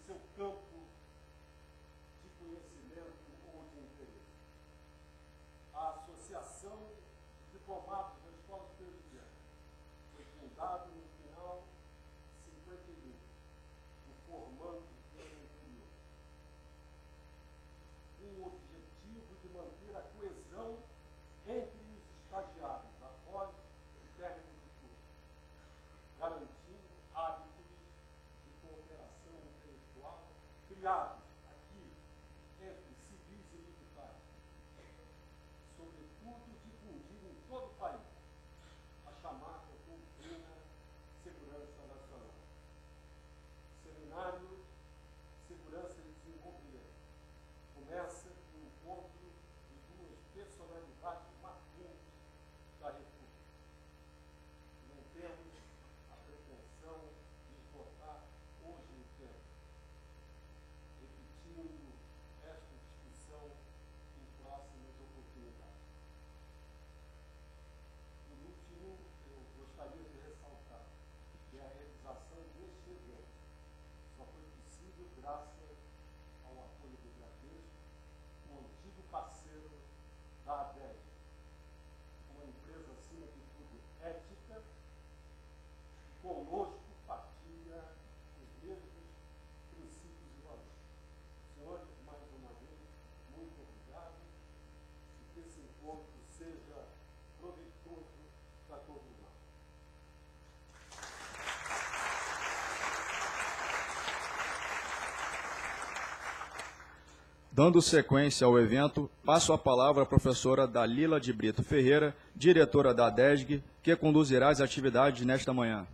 seu campo de conhecimento ou de interesse. A Associação de Diplomados da Escola Superior foi fundada no final de 51, formando o anterior, com o objetivo de manter a coesão entre os estagiários após o término do curso, garantindo hábitos de cooperação intelectual criados aqui entre civis e militares, sobretudo difundindo em todo o país a chamada doutrina Segurança Nacional. Seminário Segurança e Desenvolvimento começa com o encontro de duas personalidades marcantes da República. Não temos a pretensão de esgotar hoje o tempo, repetindo esta discussão em próximas oportunidades. Por último, eu gostaria de ressaltar que a realização deste evento só foi possível graças ao apoio do Bradesco, um antigo parceiro da ADEG, uma empresa, acima de tudo, ética, que conosco partilha os mesmos princípios e valores. Senhores, mais uma vez, muito obrigado e que esse encontro seja proveitoso para todos nós. Dando sequência ao evento, passo a palavra à professora Dalila de Brito Ferreira, diretora da ADESG, que conduzirá as atividades nesta manhã.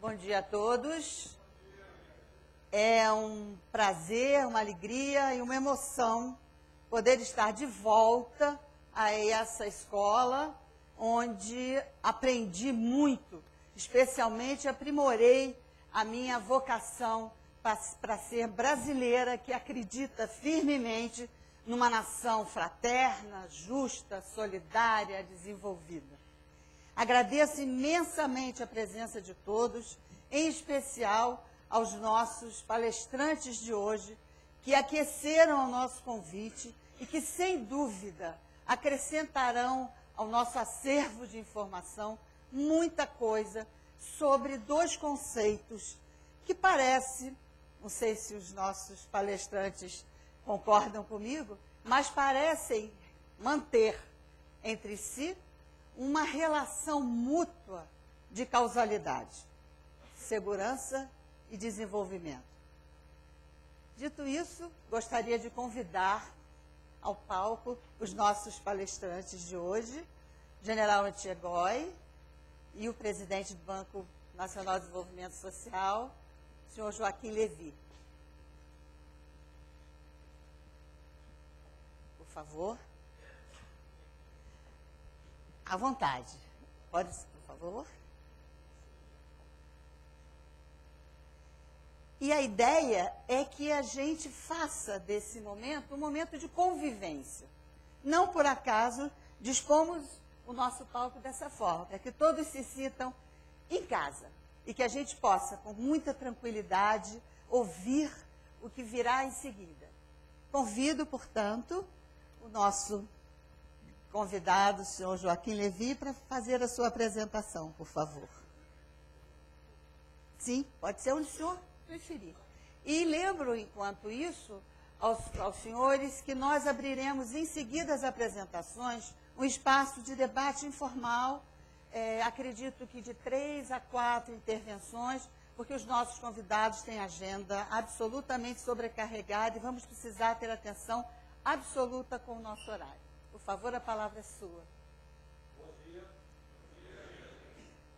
Bom dia a todos. É um prazer, uma alegria e uma emoção poder estar de volta a essa escola, onde aprendi muito, especialmente aprimorei a minha vocação para ser brasileira, que acredita firmemente numa nação fraterna, justa, solidária, desenvolvida. Agradeço imensamente a presença de todos, em especial aos nossos palestrantes de hoje, que aqueceram o nosso convite e que, sem dúvida, acrescentarão ao nosso acervo de informação muita coisa sobre dois conceitos que parece, não sei se os nossos palestrantes concordam comigo, mas parecem manter entre si uma relação mútua de causalidade, segurança e desenvolvimento. Dito isso, gostaria de convidar ao palco os nossos palestrantes de hoje, General Antiegói e o presidente do Banco Nacional de Desenvolvimento Social, senhor Joaquim Levy. Por favor. À vontade. Pode, por favor. E a ideia é que a gente faça desse momento um momento de convivência. Não por acaso dispomos o nosso palco dessa forma, para que todos se sintam em casa e que a gente possa, com muita tranquilidade, ouvir o que virá em seguida. Convido, portanto, o nosso convidado, o senhor Joaquim Levy, para fazer a sua apresentação, por favor. Sim, pode ser onde o senhor preferir. E lembro, enquanto isso, aos senhores que nós abriremos em seguida as apresentações um espaço de debate informal, acredito que de 3 a 4 intervenções, porque os nossos convidados têm agenda absolutamente sobrecarregada e vamos precisar ter atenção absoluta com o nosso horário. Por favor, a palavra é sua. Bom dia.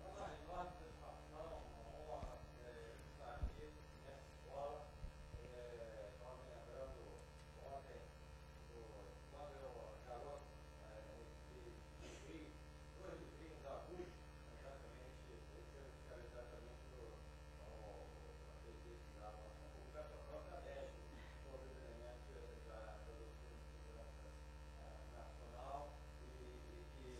É uma enorme satisfação, uma honra estar aqui nessa escola. Estava me lembrando ontem, quando eu era garoto, escrevi 2 livrinhos avulsos, exatamente, exatamente aquele que dava a própria ADESG, sobre os elementos da doutrina de segurança nacional, e que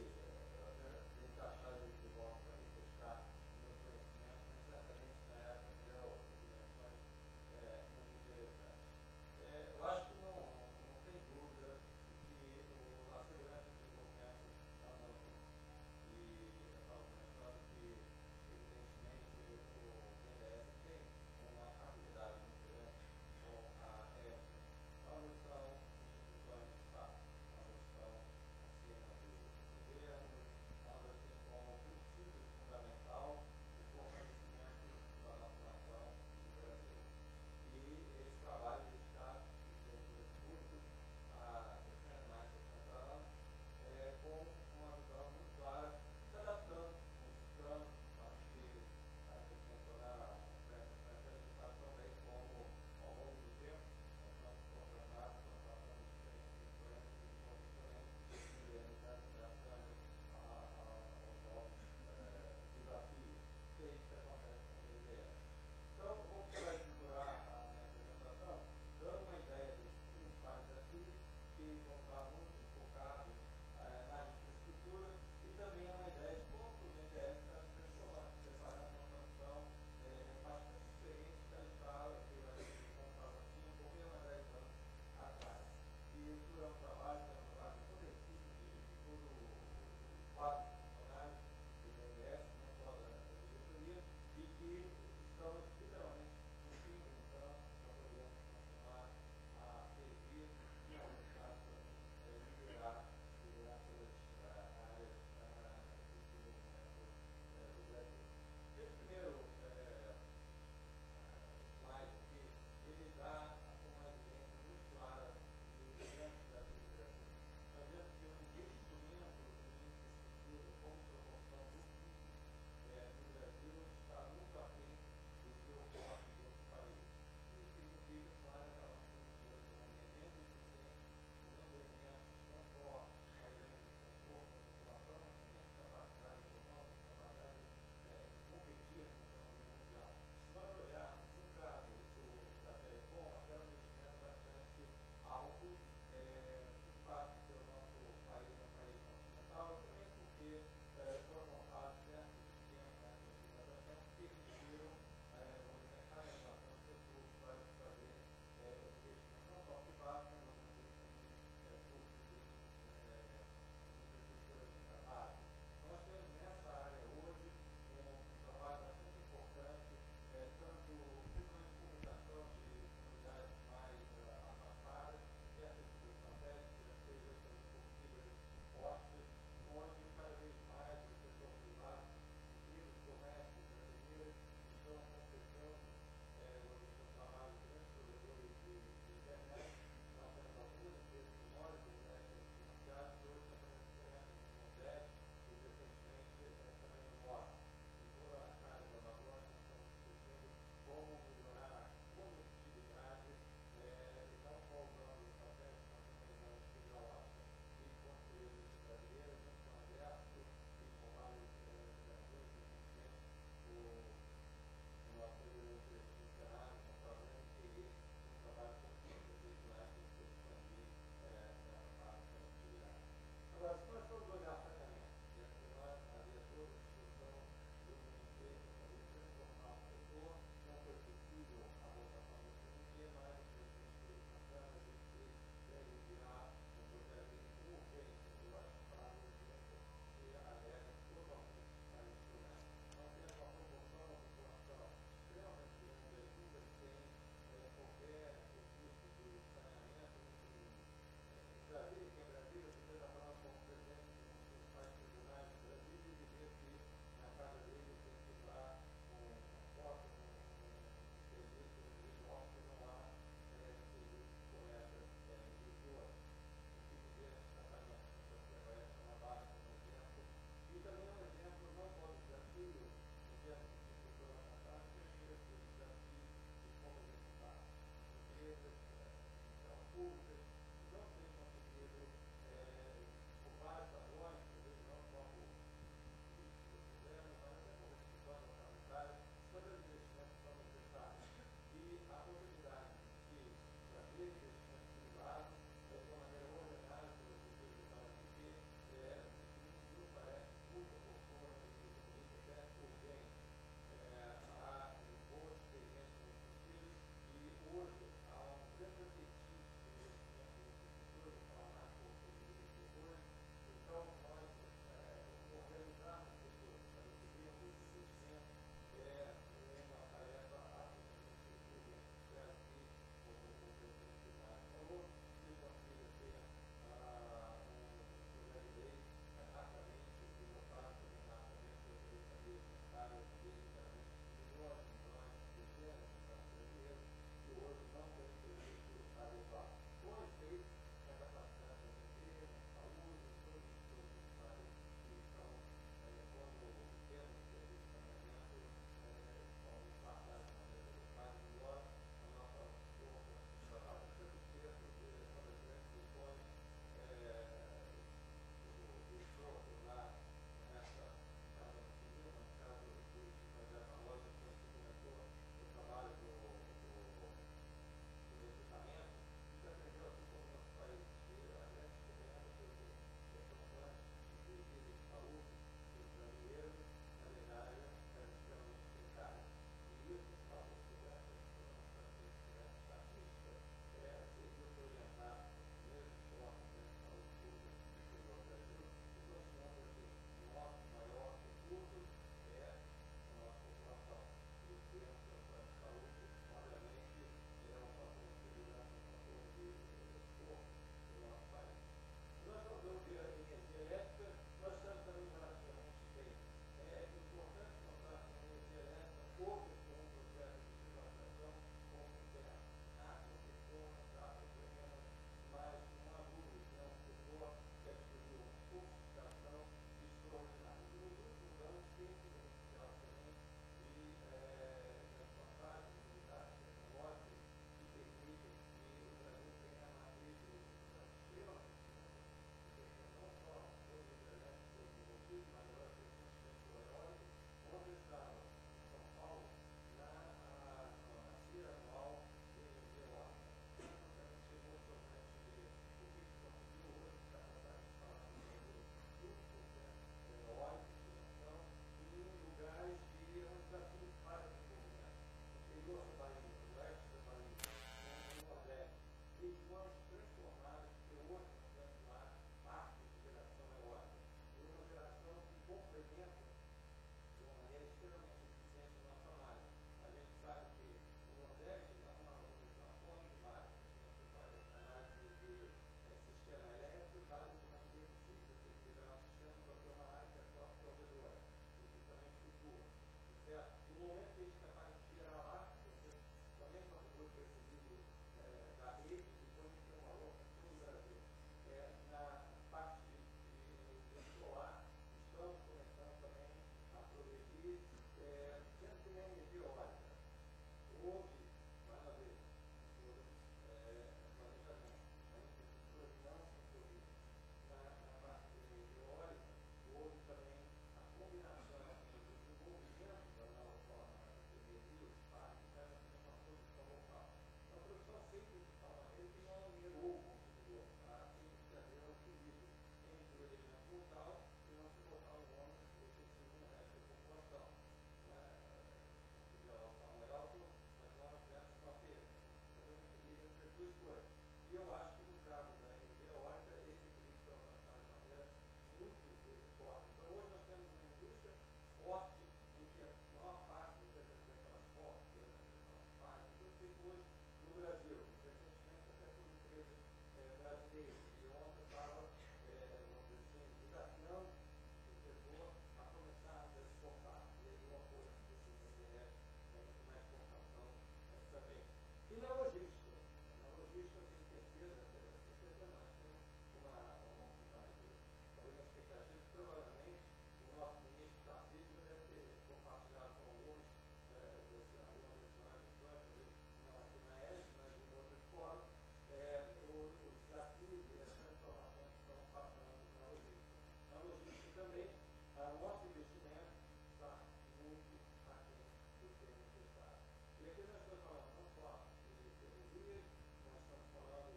nós estamos falando não só de ferrovias, nós estamos falando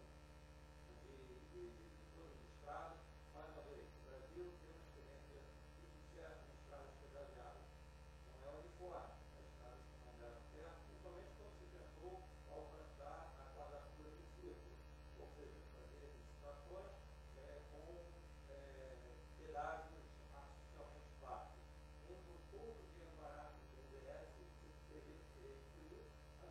de todas as estradas. Mais uma vez, o Brasil tem uma experiência de sucesso em estradas pedagiadas. Não é uniforme, as estradas que mandaram terra, principalmente quando se tentou alcançar a quadratura do círculo, ou seja, fazer licitações com pedágios artificialmente baixos. Tendo todo o dinheiro barato do BNDES, que teria que ser excluído, as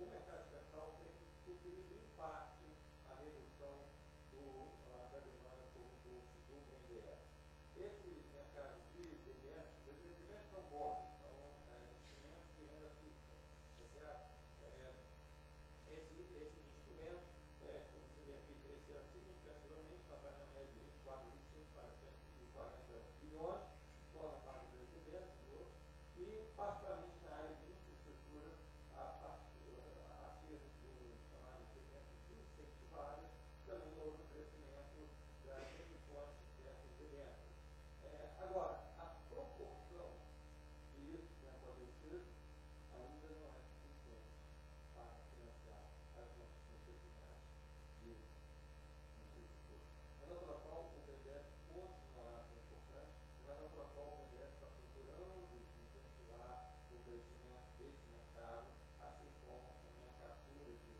o mercado central tem sofrido em parte a redução da demanda por recursos do BNDES. Esse mercado de BNDES, os investimentos são bons, são investimentos de renda fixa, tá certo? Esse instrumento, como se vê aqui, cresceu significativamente, está na média de 4.500 para 140 bilhões, torna a parte dos investimentos e, particularmente na área de infraestrutura, a partir do chamado segmento incentivário, também houve um crescimento das emissões dessas debêntures. Agora, a proporção que isso tem acontecido ainda não é suficiente para financiar as nossas necessidades de infraestrutura. A razão pela qual o BNDES continuará sendo importante, a razão pela qual o BNDES está procurando incentivar o crescimento desse mercado, assim como também a captura de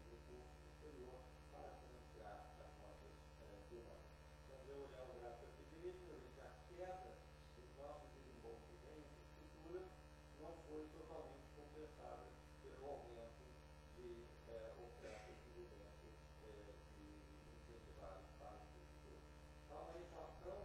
recursos exterior para financiar as nossas demandas. Quando eu olhar o gráfico aqui direito, eu vejo que a queda dos nossos desenvolvimentos em infraestrutura não foi totalmente compensada pelo aumento de ofertas de eventos de incentivados para a infraestrutura. Então, a inflação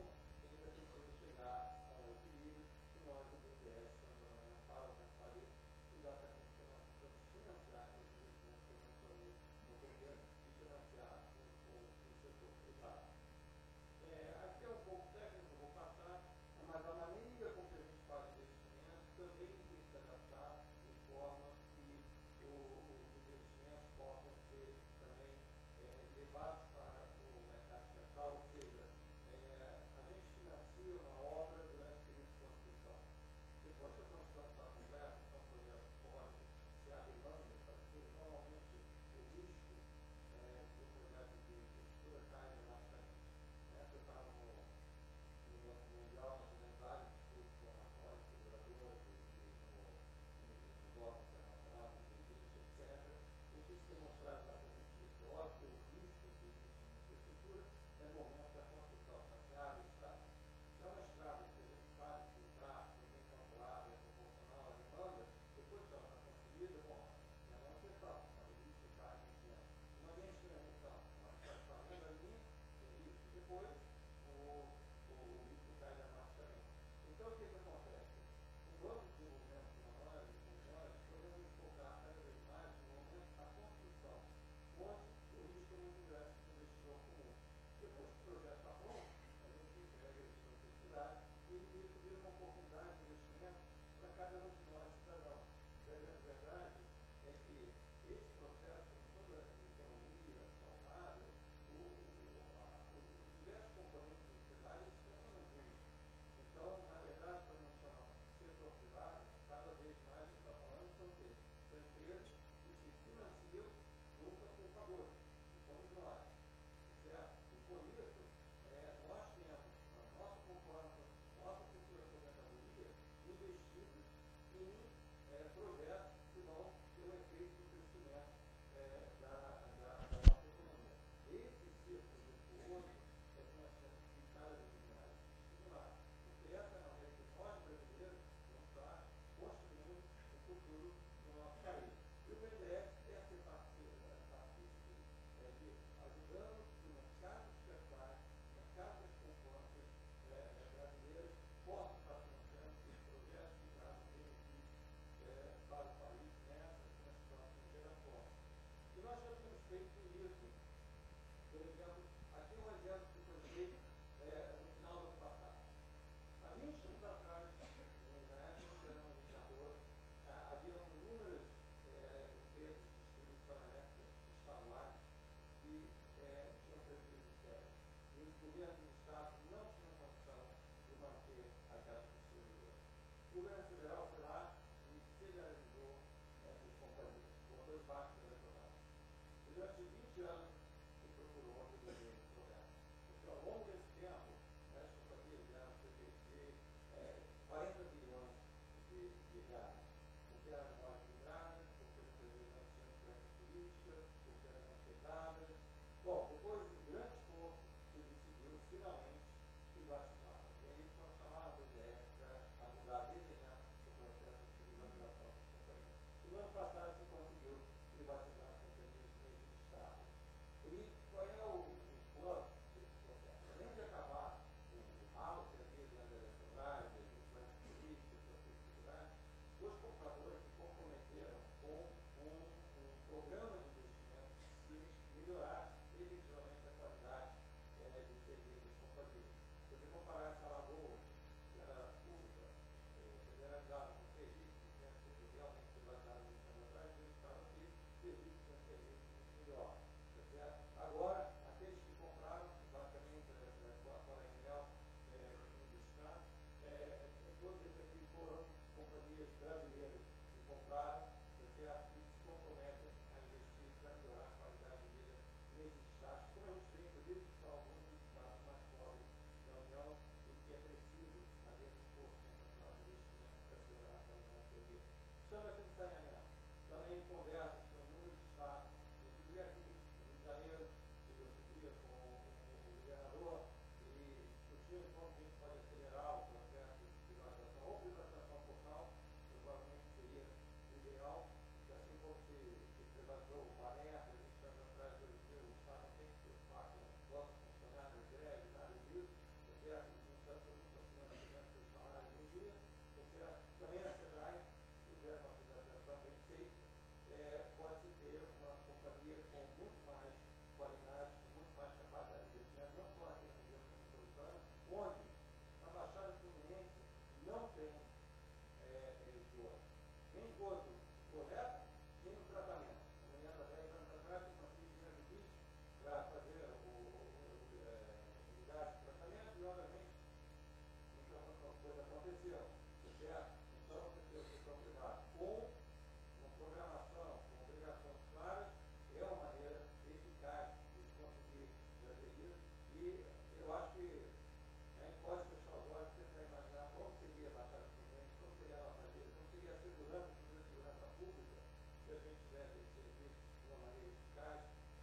ainda precisa chegar a um equilíbrio que nós, do BNDES, estamos trabalhando para alcançar isso, exatamente porque nós precisamos financiar esses investimentos que eu mencionei no governo e financiar o setor privado. Aqui é um pouco técnico, vou passar, mas a maneira como a gente faz investimento também tem que se adaptar de forma que os investimentos possam ser também levados para o mercado central, ou seja, a gente financia uma obra durante o período de construção. Depois que a construção está completa, então, por exemplo, pode se há demanda para aquilo, normalmente o risco do projeto de infraestrutura cai drasticamente. Você está no Banco Mundial, nós fazemos vários estudos com relações seguradoras no Banco Internacional, no G20, etc. O que se tem mostrado exatamente isso. É óbvio que o risco que existe em infraestrutura é no momento da construção, da estrada e estrada. Se é uma estrada que a gente sabe que o tráfego é bem calculado, é proporcional à demanda, depois que ela está construída, bom, é uma questão, mas o risco cai em cima. Uma linha de transmissão, ela está fazendo a linha, tem risco, depois o risco cai dramaticamente. Então, o que acontece? O Banco de Desenvolvimento de nós podemos focar cada vez mais no momento da construção, onde o risco é muito grande para o investidor comum. Depois que o projeto está pronto, a gente entrega isso para a sociedade e isso vira uma oportunidade de investimento para cada um de nós cidadãos. A verdade é que esse processo, toda a economia saudável, os diversos componentes da sociedade estão juntos. Então, na verdade, quando nós chamamos de setor privado, cada vez mais a gente está falando são empresas que se financiam junto a compradores, que somos nós. Certo? E por isso, nós temos a nossa poupança, nossa cultura de aposentadoria investidos em projetos que vão ter um efeito do crescimento da nossa economia. Esse ciclo virtuoso é que nós temos que cada vez mais estimular. Porque essa é a maneira que nós, brasileiros, vamos estar construindo o futuro do nosso país. E o BNDES é ser parceiro de ajudando que o mercado estatal, o mercado das poupanças brasileiras possa estar financiando esses projetos que trazem benefícios para o país nas próximas gerações. E nós já temos feito isso. Por exemplo, aqui um exemplo que foi feito no final do ano passado. Há 20 anos atrás, na época que eu era um iniciador, havia inúmeras empresas de distribuição elétrica estaduais que tinham prejuízo sério. E os governos do Estado não tinham condição de manter aquelas distribuidoras. O governo federal foi lá e federalizou essas companhias, com dois bancos eleitorais. E durante 20 anos, se procurou resolver esse problema. Porque ao longo desse tempo, as companhias vieram ter 40 bilhões de reais. Porque eram mal equilibradas, porque as empresas não tinham influência política, porque eram não pesadas. Bom, depois de um grande esforço, se decidiu finalmente privatizar. E aí foram chamados do BNDES para ajudar a desenhar o processo de privatização das companhias. E no ano passado se conseguiu esgoto correto e no tratamento. Amanhã, há 10 anos atrás, eu consegui dinheiro de 20 para fazer unidade de tratamento e, obviamente, muita coisa aconteceu, certo? Então, você tem o setor privado com uma programação, com obrigações claras, é uma maneira eficaz de conseguir fazer isso. E eu acho que a gente pode fechar os olhos e tentar imaginar como seria a Baixada Fluminense, como seria a nossa vida, como seria a segurança pública, se a gente tivesse esse serviço de uma maneira eficaz,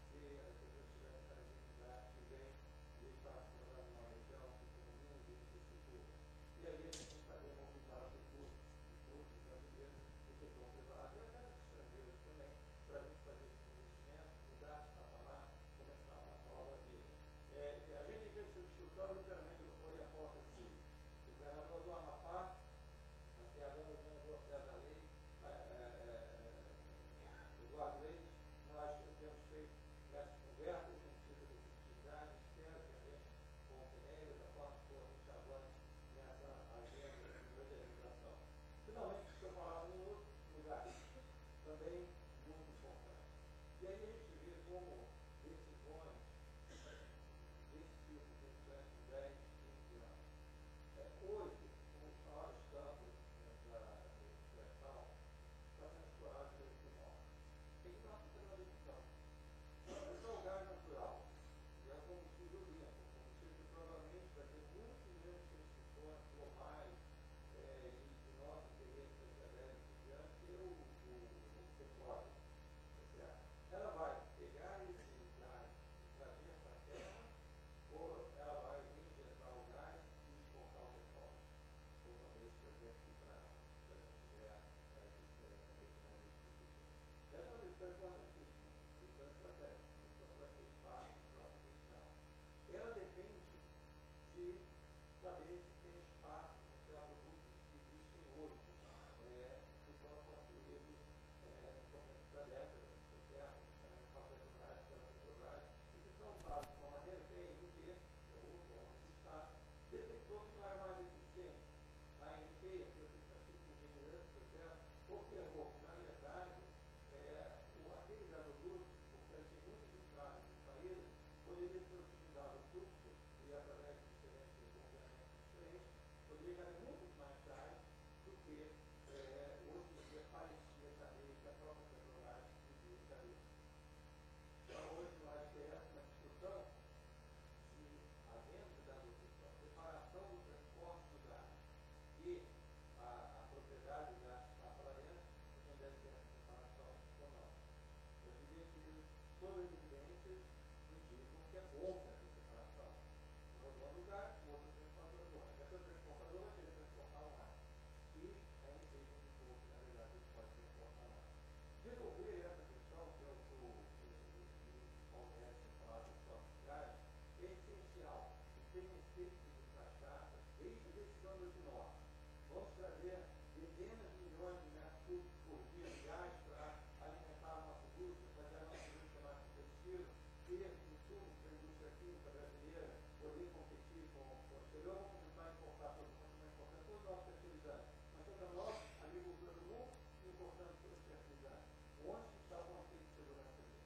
se as pessoas tivessem essa necessidade que vem de estar morando numa região que tem um mínimo de infraestrutura. E aí a gente fazer mobilizar os recursos brasileiros do setor privado e até dos estrangeiros também, para a gente fazer esse investimento, mudar esse patamar, começar uma nova vida. A gente fez essa discussão literalmente foi a porta do o governador do Amapá, até agora o governador César Leite, Eduardo Leite, nós temos feito essas conversas, temos tido atividades, espero que a gente, com o PNEI, da forma que a gente avance nessa agenda de modernização. Finalmente, deixa eu falar em outro lugar, também muito importante. E aí a gente vê como decisões desse tipo, decisões de 10, 15 anos. Hoje, com os maiores campos da expressão, está sendo explorado pelo econômico. Tem que estar fazendo uma decisão. Então, o gás natural é um combustível limpo, um combustível que provavelmente vai ter muito menos restrições globais e de nosso interesse estratégico diante que o petróleo. Certo? Ela vai pegar esse gás e trazer para a terra, ou ela vai injetar o gás e exportar o petróleo. Ou talvez, por exemplo, para a gente ver a economia política. Essa é uma decisão importantíssima, decisão estratégica, decisão vai ser fácil, próxima decisão. Ela depende de saber se tem espaço nos produtos que existem hoje, que foram construídos no começo da década, certo? Com a Petrobras, pela Petrobras, e que são usados de uma maneira que a ANP, onde está, detectou que não era mais eficiente. A ANP, que eu fiz de engenharia, certo? Observou que, na verdade, aquele gasoduto, porque ele tem muitas entradas no país, poderia ser utilizado o fluxo e através de diferentes desenvolvimentos diferentes, poderia ganhar muito mais gás do que hoje em dia parecia saber que a própria Petrobras podia saber. Então, hoje nós temos uma discussão se a venda da a separação do transporte do gás e a propriedade do gás que está para dentro, não deve ter essa separação ou não. Eu diria que todas as evidências indicam que é bom ter essa separação. Um é dono do gás, o outro transportador é dono. Essa transportadora vai querer transportar o mais. E a gente tem muito pouco, na verdade, ele pode transportar mais. Desenvolver essa questão, que é o que o Congresso tem falado dos próprios gás, é essencial. E tem um efeito de cachaça desde esse ano de nós. Vamos trazer dezenas de milhões de metros cúbicos por dia de gás para alimentar a nossa indústria, fazer a nossa indústria mais competitiva, ter insumos para a indústria química brasileira, poder competir com o exterior. Vamos tentar importar todo o nosso fertilizante. Nós somos a maior agricultura do mundo importando todo o fertilizante. Onde está o conceito de segurança dele?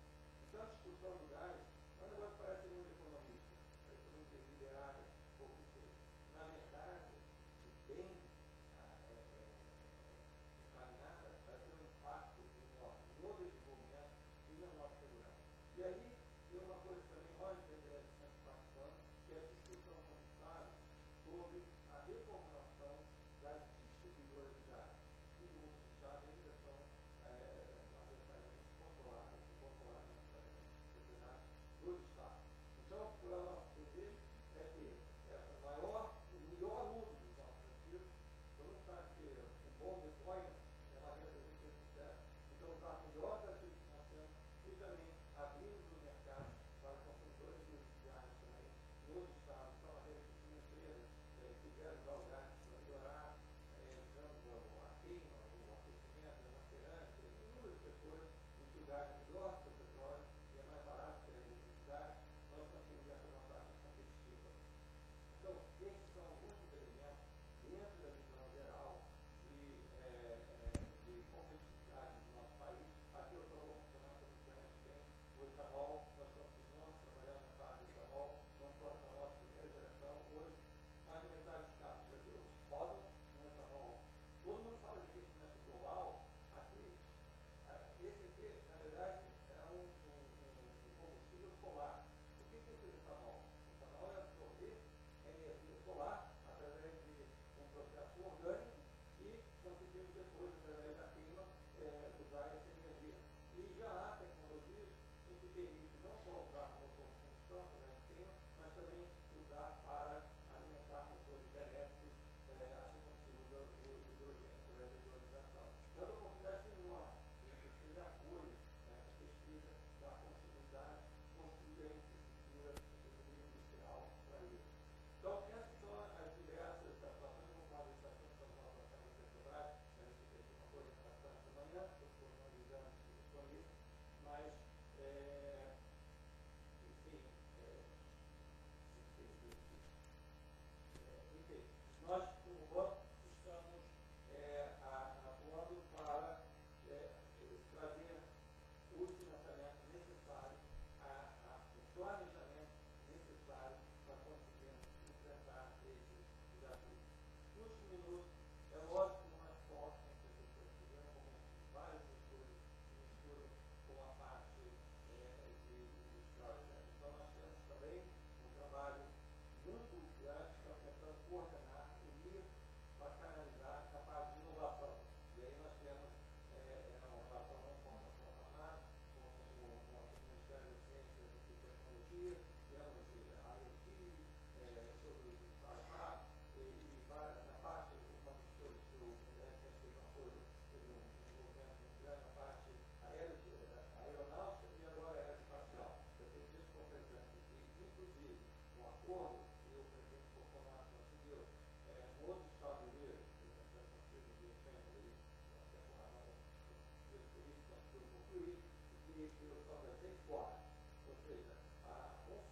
Então, a discussão do gás é um negócio que parece muito economista, a economia liderada por você. Na verdade, bem encaminhada, vai ter um impacto enorme no desenvolvimento e na nossa segurança. E aí, tem uma coisa também, nós brasileiros estamos participando, que é a discussão com o Estado sobre a reformulação das distribuidoras de gás. E os Estados ainda são majoritariamente controladas do Estado. Então, o nosso desejo é ter essa maior e melhor uso dos nossos ativos. Todo mundo sabe que um bom deployment é uma maneira de ter sucesso. Então, usar melhor das ativos que nós temos e também abrirmos o mercado para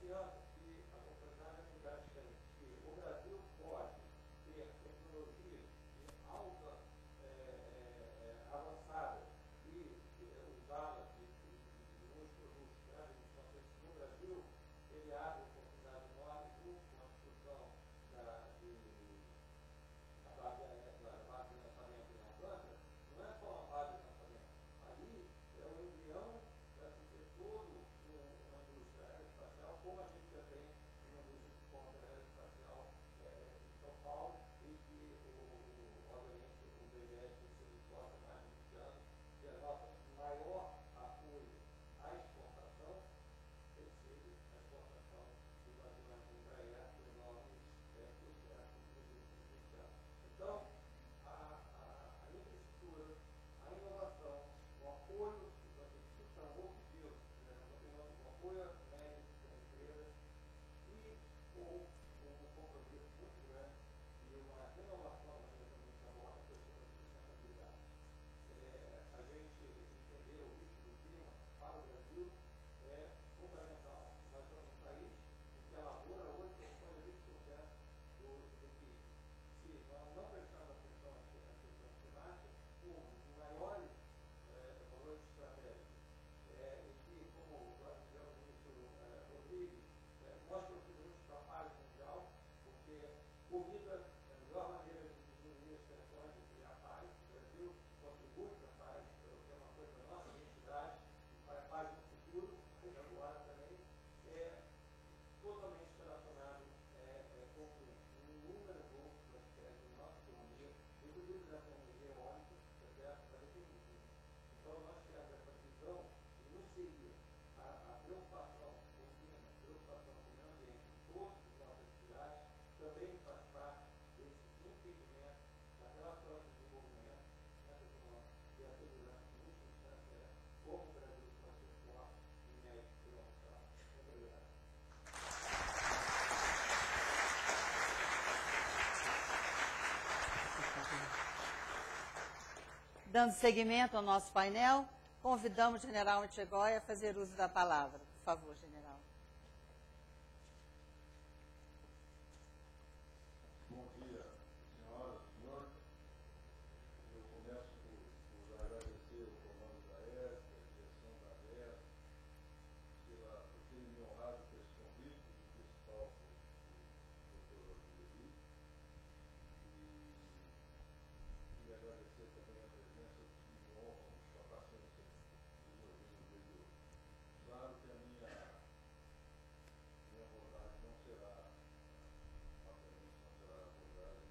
adianta que a comunidade lembrar que o Brasil pode ter tecnologia de alta avançada e usá-la de muitos produtos grandes. Então, no Brasil, ele abre oportunidade enorme com a discussão da base de lançamento na planta. Não é só uma base de lançamento. Ali é o embrião para se ter todo uma indústria aeroespacial, como a gente já tem uma indústria de ponta aeroespacial em São Paulo, e que, obviamente, o BNDES se esforça mais de 20 anos, que é a nossa maior apoio à exportação tem sido a exportação do Brasil na Embraer por novos projetos artificiais. Então, a infraestrutura, a inovação, o apoio, a discussão, o objetivo, o apoio às médias das empresas e o compromisso muito grande e uma renovação da pessoa de sustentabilidade. A gente entender o risco do clima para o Brasil é fundamental. Nós somos um país que elabora hoje questões de 20% do PIB. Se nós não prestarmos atenção às questões climáticas, um dos maiores valores estratégicos e que, como nós dizemos o ministro Rodrigues, nós contribuímos para a paz mundial, porque comida é a melhor maneira de diminuir as tensões e criar paz. O Brasil contribui para a paz, que é uma coisa da nossa identidade, e para a paz no futuro, mas agora também é totalmente relacionado com um número de outros aspectos da nossa economia, inclusive da energia eólica, da definição. Então, nós temos essa visão de não seria a preocupação com o clima, a preocupação com o meio ambiente, em todas as nossas atividades, também faz parte desse entendimento da relação de desenvolvimento e a segurança, em última instância, como o Brasil pode ser forte em médio e longo prazo. Muito obrigado. Dando seguimento ao nosso painel, convidamos o general Antegóia a fazer uso da palavra. Por favor, general. Bom dia, senhoras e senhores. Eu começo por agradecer o comando da ESP, a direção da ESP, por terem me honrado com esse convite do principal Dr. Rodrigo, e agradecer também a presença dos que me honram com a paciência do meu vídeo. Claro que a minha abordagem não será, obviamente, não será a abordagem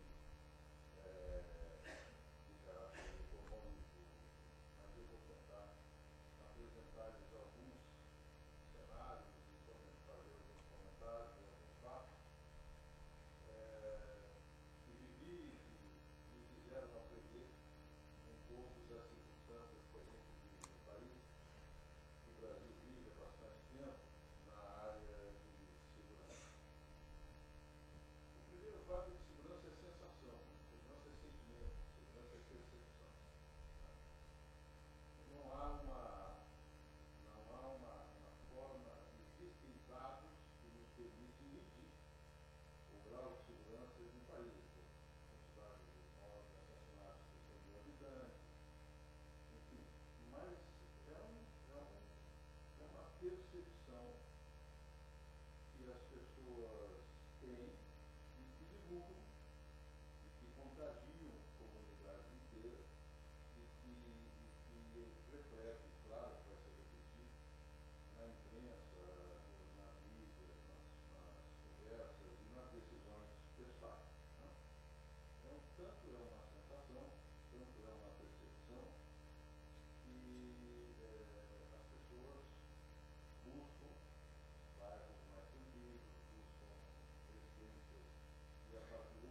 de caráter econômico, mas eu vou tentar apresentar-lhes alguns cenários e fazer alguns comentários, alguns fatos que vivi e me fizeram aprender um pouco das circunstâncias que a gente vive no país. O Brasil vive há bastante tempo na área de segurança. O primeiro fato de segurança é sensação, segurança é sentimento, segurança é percepção. Não há uma forma, existem dados que nos permitem medir o grau de segurança de um país. Os dados de mortes, assassinatos, questão de habitantes, enfim. Mas é uma percepção que as pessoas têm e que divulgam, e que contagiam a comunidade inteira, e que reflete, claro, que vai ser repetido na imprensa, na mídia, nas conversas e nas decisões pessoais. Né? Então, tanto é uma sensação, tanto é uma percepção, que as pessoas buscam bairros mais tranquilos, buscam residências e apartamentos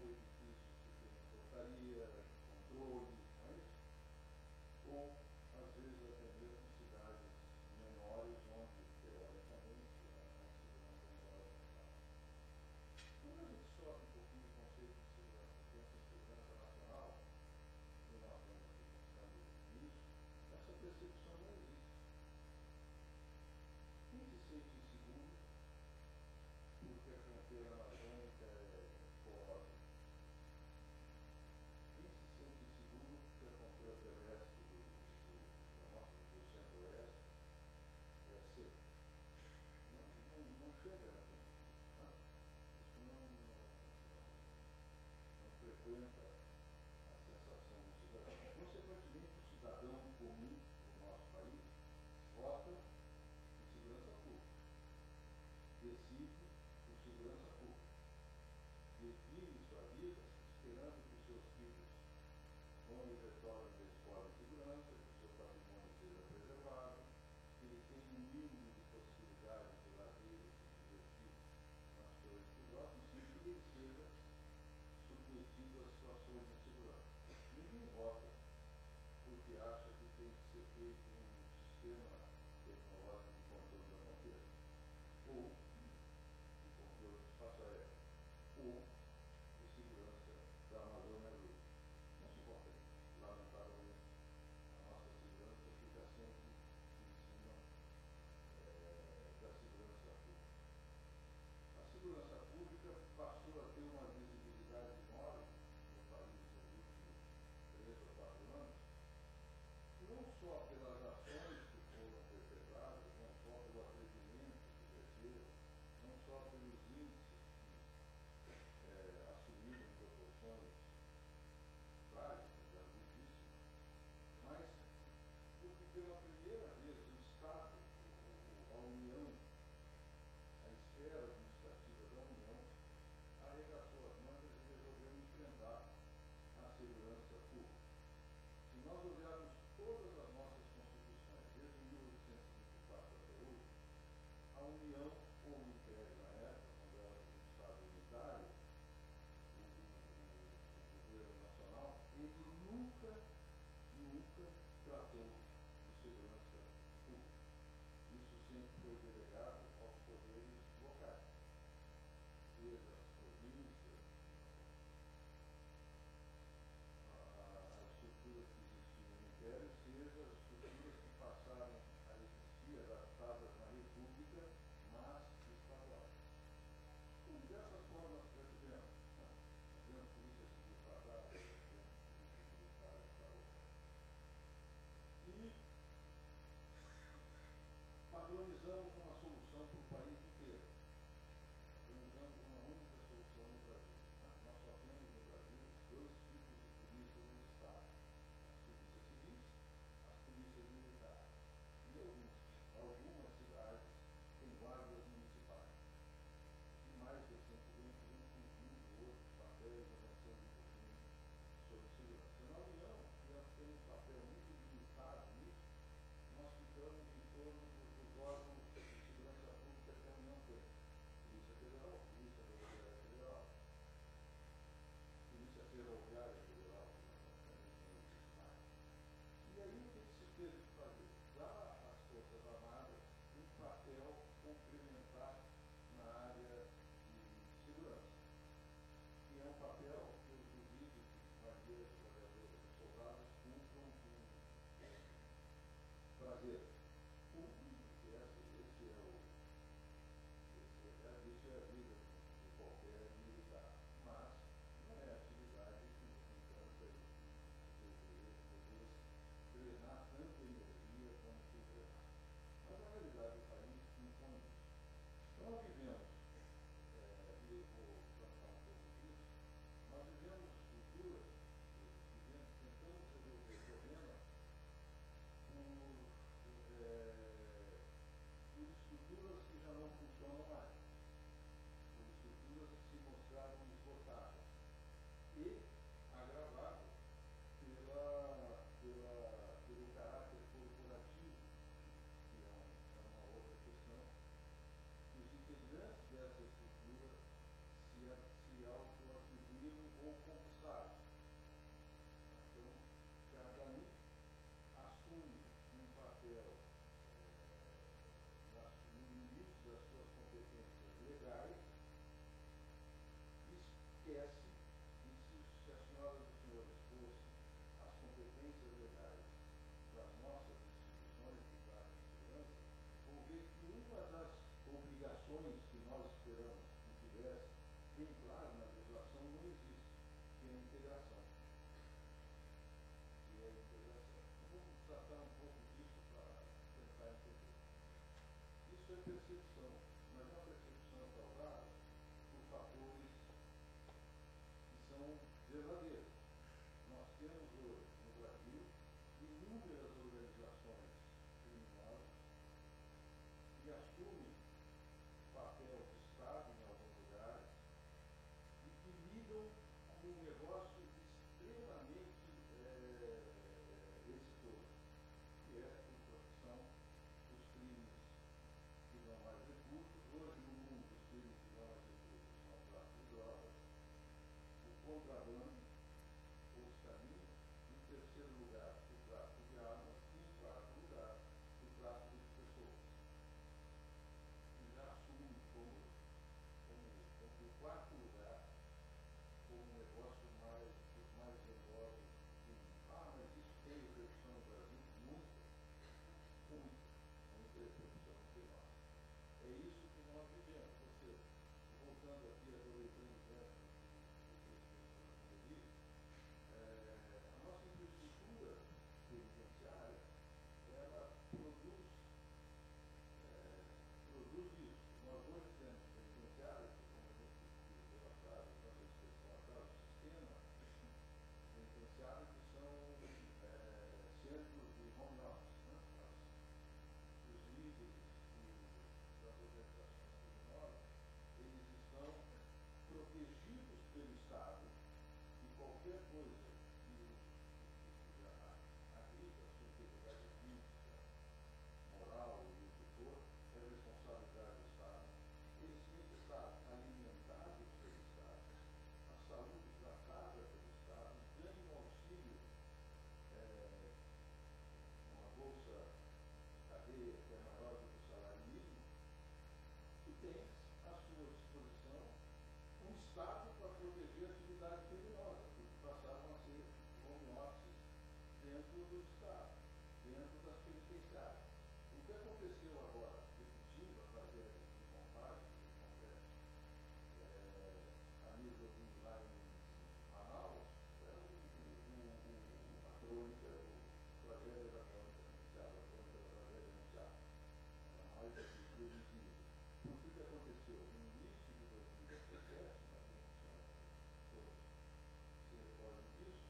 antecipe por segurança pública. Define sua vida esperando que os seus filhos vão e retornem da escola em segurança, que o seu patrimônio seja preservado, que ele tenha um mínimo de possibilidade de lazer e se divertir nas coisas que gostam, sem que ele seja submetido a situações de segurança. Ninguém vota porque acha que tem que ser feito um sistema tecnológico de controle da fronteira, ou de controle do espaço aéreo, ou de segurança da Amazônia Livre. Não se importa. Lamentavelmente, a nossa segurança fica sempre em cima da segurança pública. A segurança pública passou a ter uma visibilidade enorme no país nos últimos 3 ou 4 anos, não só pelas ações que foram perpetradas, não só pelo atrevimento que cresceram, não só pelos índices que assumiram proporções trágicas, gravíssimas, mas porque pela primeira vez o Estado, a União, a esfera administrativa da União, arregaçou as mangas e resolveu enfrentar a segurança pública. Se nós olharmos todas as nossas constituições, desde 1824 até hoje, a União, ou o Império na época, quando era um Estado unitário, o governo nacional, ele nunca tratou de segurança pública. Isso sempre foi delegado aos poderes locais, seja as províncias, as estruturas que existiam no Império, seja as estruturas que passaram a existir, adaptadas na República, mas estaduais. Então, dessas formas que nós tivemos, tivemos polícia civil estadual, tivemos polícia militar estadual. E padronizamos uma solução para o país inteiro. Padronizamos uma única solução no Brasil. Nós só temos no Brasil 2 tipos de polícia no Estado: as polícias civis, as polícias militares. E algumas cidades têm guardas municipais. E mais recentemente, incluindo outros papéis avançando um pouquinho sobre segurança. Na União, nós temos um papel muito limitado nisso. Nós ficamos em torno dos órgãos de segurança pública que a União tem. Polícia Federal, Polícia Rodoviária Federal, Polícia Ferroviária Federal, e aí o que se teve que fazer? Dar às Forças Armadas um papel complementar na área de segurança, que é um papel que eu duvido que marinheiros, trabalhadores e soldados cumpram com prazer. Isso é a vida de qualquer militar, mas não é a atividade que nos encanta e drenar tanta energia como se drenar. Mas a realidade do país não põe isso. Então nós vivemos, e eu vou tratar um pouco disso, nós vivemos estruturas, tentamos resolver o problema por estruturas que já não funcionam mais, por estruturas que se mostraram esgotadas e agravado pelo caráter corporativo, que é uma outra questão. Os integrantes dessa estrutura se auto-atribuíram ou conquistaram. Então, cada um assume um papel no limite das suas competências legais, esquece que se as senhoras e senhores fossem as competências legais das nossas instituições de classe de segurança, vão ver que uma das obrigações que nós esperamos que tivesse bem claro na legislação não existe, que é a integração. Vamos tratar um pouco disso para tentar entender. Isso é percepção, mas é uma percepção causada por fatores que são verdadeiros. Nós temos hoje no Brasil inúmeras organizações criminosas que assumem papel de é isso que nós vivemos. Ou seja, voltando aqui, aproveitando o tempo a nossa infraestrutura penitenciária, ela produz isso. Nós hoje temos penitenciários, como a gente viu atrás, a nossa inspeção atrás, o sistema penitenciário, que são centros de home office, né? Os líderes das organizações criminosas, eles estão protegidos pelo Estado e qualquer coisa que agrida a sua integridade física, moral e o que for, é responsabilidade do Estado. Eles têm que estar alimentados pelo Estado, a saúde tratada pelo Estado, ganham auxílio, uma bolsa cadeia que é maior do que o salário mínimo, e tem à sua disposição um Estado para proteger a atividade criminosa, porque passaram a ser home office dentro do Estado, dentro das penitenciárias. O que aconteceu agora, repetindo a tragédia de Combate, que acontece a nível de lá em Manaus, a crônica, a tragédia da crônica anunciada, a crônica da tragédia anunciada, a mais previsível. O que aconteceu? No início de 2017, todos se recordam disso,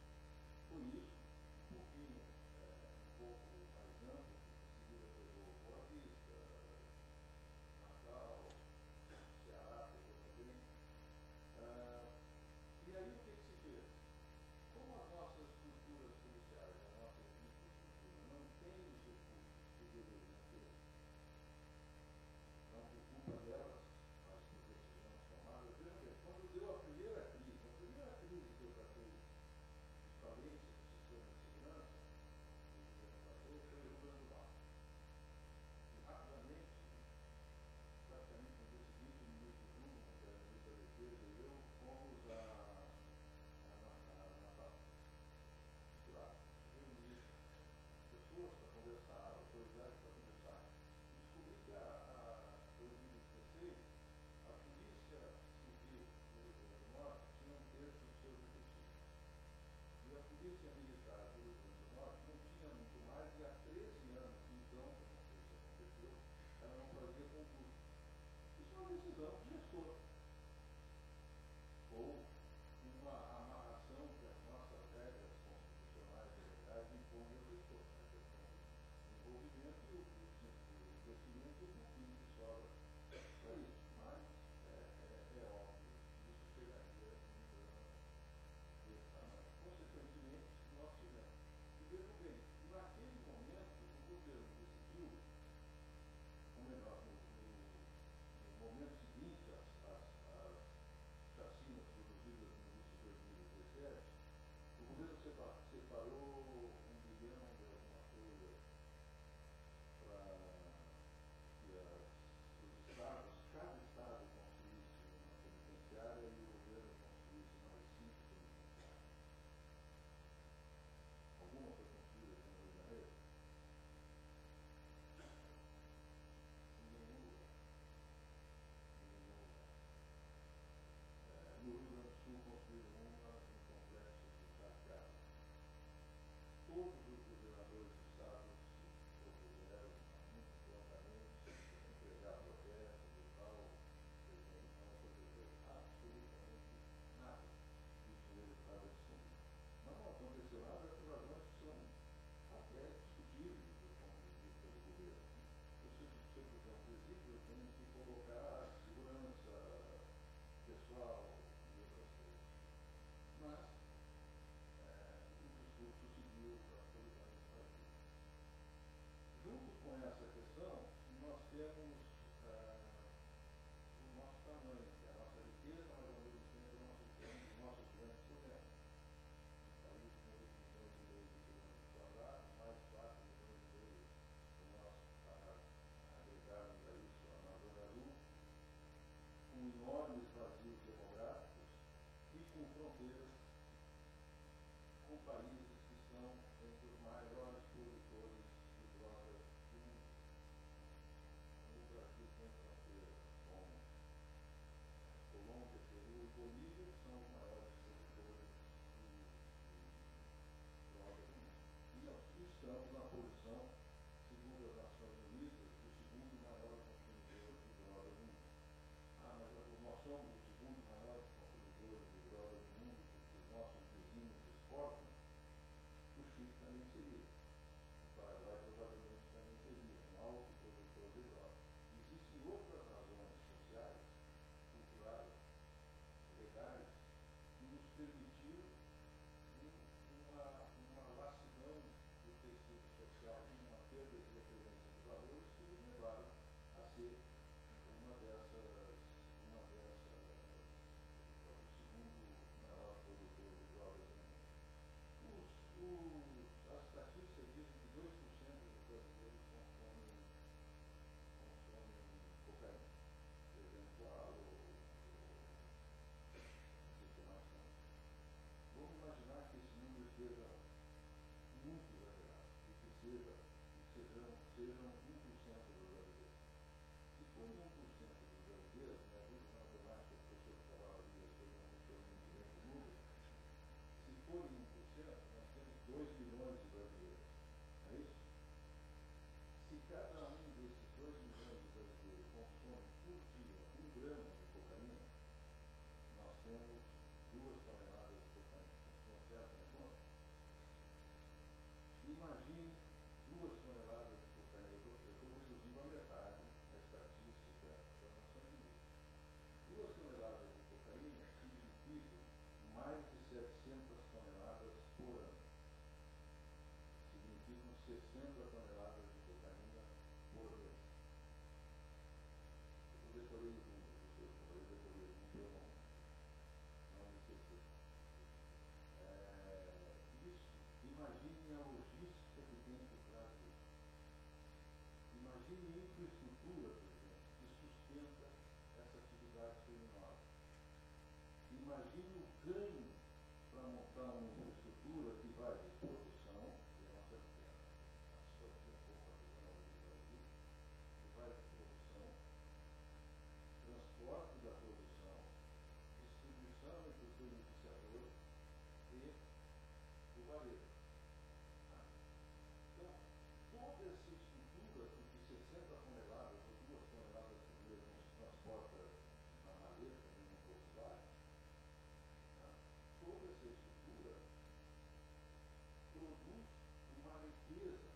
foi isso, um pouquinho, um pouco mais amplo, em seguida pegou Boa Vista, Natal, Ceará, pegou também. E aí o que se fez? Como as nossas estruturas policiais, a nossa infraestrutura, não tem os recursos que deveriam ter, não por culpa delas, mas por decisões tomadas. Veja bem, quando deu a primeira crise deu para ter falência do sistema de segurança, o governo passou, foi o Rio Mal. E rapidamente, praticamente no dia seguinte, no mês de junho, que era a ministra da Defesa e eu, fomos a Natal. Lá, reunir pessoas para conversar, autoridades para conversar. Descobri que em 2016, a Polícia Civil do Rio Grande do Norte tinha um terço dos seus efetivos. E a Polícia Militar do Rio Grande do Norte não tinha muito mais, e há 13 anos, então, quando isso aconteceu, ela não fazia concurso. Isso é uma decisão de gestor. Ou uma amarração que as nossas regras constitucionais e legais impõem ao gestor. A questão do envolvimento e o investimento e o fim que sobra para isso. Mas é óbvio que isso chegaria em um plano desse tamanho. Consequentemente, nós tivemos. E vejam bem, naquele momento, o governo decidiu, ou melhor, no momento seguinte às chacinas produzidas no início de 2017, o governo separou 1 bilhão de alguma coisa para que os estados, cada estado construísse uma penitenciária e o governo construísse mais 5 penitenciárias. Alguma foi construída aqui no Rio de Janeiro? Em nenhum lugar. No Rio Grande do Sul construíram uma no complexo de Caracas. Todos os governadores do estado se propuseram muito prontamente, entregar projetos e tal, não aconteceu absolutamente nada. O dinheiro estava disponível. Não aconteceu nada por razões que são até discutíveis do ponto de vista do governo. Eu sempre que é um presídio, eu tenho que colocar segurança pessoal e outras coisas. Mas o discurso seguiu absolutamente vazio. Junto com essa questão, nós temos o nosso tamanho, que é a nossa riqueza, mas ao mesmo tempo os nossos grandes problemas. Um país com 8 milhões e meio de quilômetros quadrados, mais 4 milhões e meio do nosso, para agregarmos a isso a Amazônia, com enormes vazios demográficos e com fronteiras com países que são entre os maiores produtores de drogas do mundo. O Brasil tem fronteira sejam 1% dos brasileiros. Se for 1% dos brasileiros, né, a matemática, o professor Cavalaria, eu não estou muito bem com números, se for 1%, nós temos 2 milhões de brasileiros. Não é isso? Se cada um desses 2 milhões de brasileiros consome por dia 1 grama de cocaína, nós temos 2 toneladas de cocaína. Estão certo, né, conta? Imagine 2 toneladas de cocaína. Eu estou reduzindo a metade a estatística da Nações Unidas. 2 toneladas de cocaína significa mais de 700 toneladas por ano. Significam 60 toneladas de cocaína por mês. Eu decorei o número, eu decorei o número, não me esqueci. Isso, imagine a logística que tem por trás disso. Imagine a infraestrutura, por exemplo, que sustenta essa atividade criminosa. Imagine o ganho para montar uma infraestrutura que vai de produção, que é a nossa situação artesanal do Brasil, que vai de produção, transporte da produção, distribuição entre os beneficiadores e o varejo. Então, toda essa estrutura, porque 60 toneladas ou 2 toneladas por mês não se transporta na maleta, nem no velocidade, toda essa estrutura produz uma riqueza,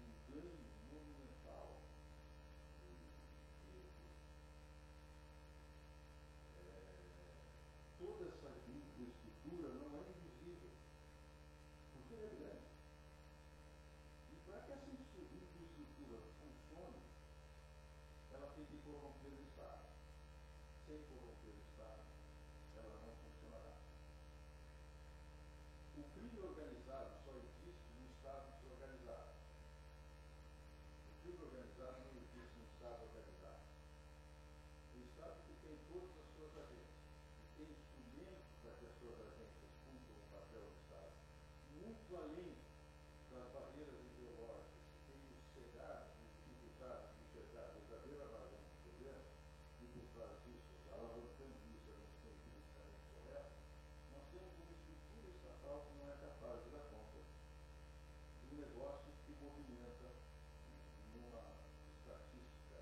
um ganho monumental. Toda essa infraestrutura não é invisível, porque ela é grande. E para que essa infraestrutura funcione, ela tem que corromper o Estado. Sem corromper o Estado, ela não funcionará. O crime organizado só existe no Estado desorganizado. O crime organizado não existe no Estado organizado. O Estado que tem todas as suas agências, que tem instrumentos para que as suas agências cumpram o papel do Estado, muito além das barreiras ideológicas, que tem os cegados, os dificultados de enxergar a verdadeira razão do problema, e por trás disso, alavancando isso a gente tem politicamente correto, nós temos uma estrutura estatal que não é capaz de dar conta de um negócio que movimenta numa estatística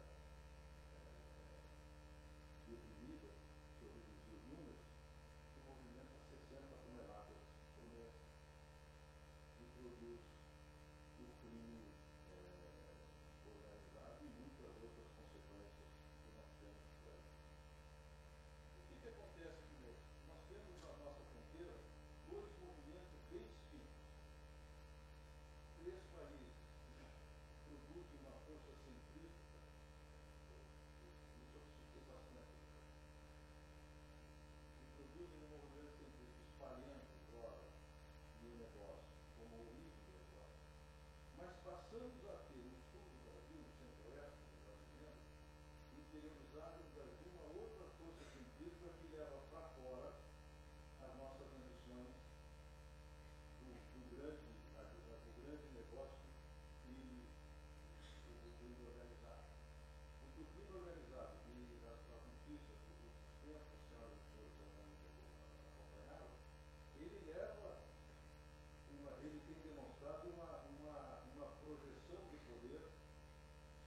definida, se eu reduzir os números, que movimenta 60 toneladas por mês e produz o crime organizado e muitas outras consequências que nós temos por aí. O que acontece conosco? Nós temos na nossa fronteira 2 movimentos bem distintos. 3 países que produzem uma força centrífuga, isso eu preciso ter bastante, que produzem um movimento centrífugo espalhando droga e o negócio como origem da droga. Mas passamos a ter no sul do Brasil, no centro-oeste do Brasil, interiorizado no Brasil uma outra força científica que leva para fora as nossas ambições do grande negócio do crime organizado. Porque o crime organizado, e as notícias dos tempos, as senhoras e senhores acompanharam, ele tem demonstrado uma projeção de poder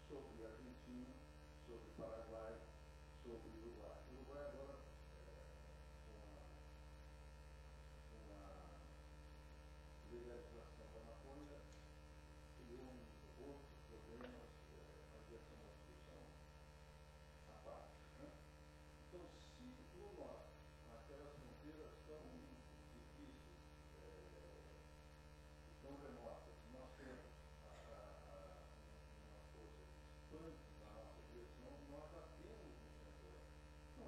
sobre a Argentina, sobre o Paraguai, sobre o Uruguai. O Uruguai agora, com a legalização da maconha, criou outros problemas, mas essa é uma discussão à parte. Né? Então, se no norte, naquelas fronteiras tão difíceis, tão remotas, nós temos uma força distante da nossa direção, nós já temos no centro-oeste.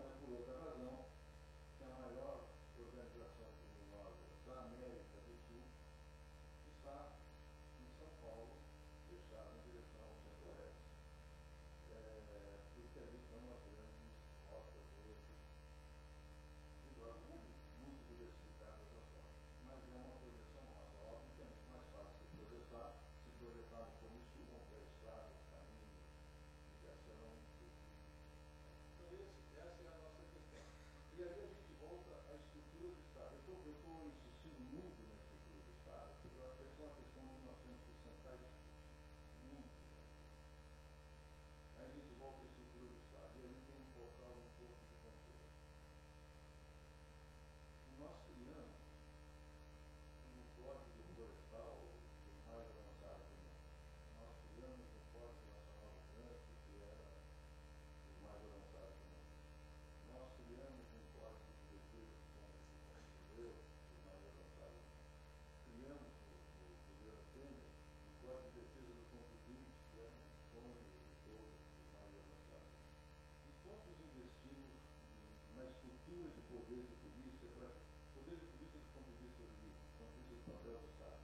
postura de poder de polícia, para poder de polícia do ponto de vista jurídico, do ponto de vista do papel do Estado,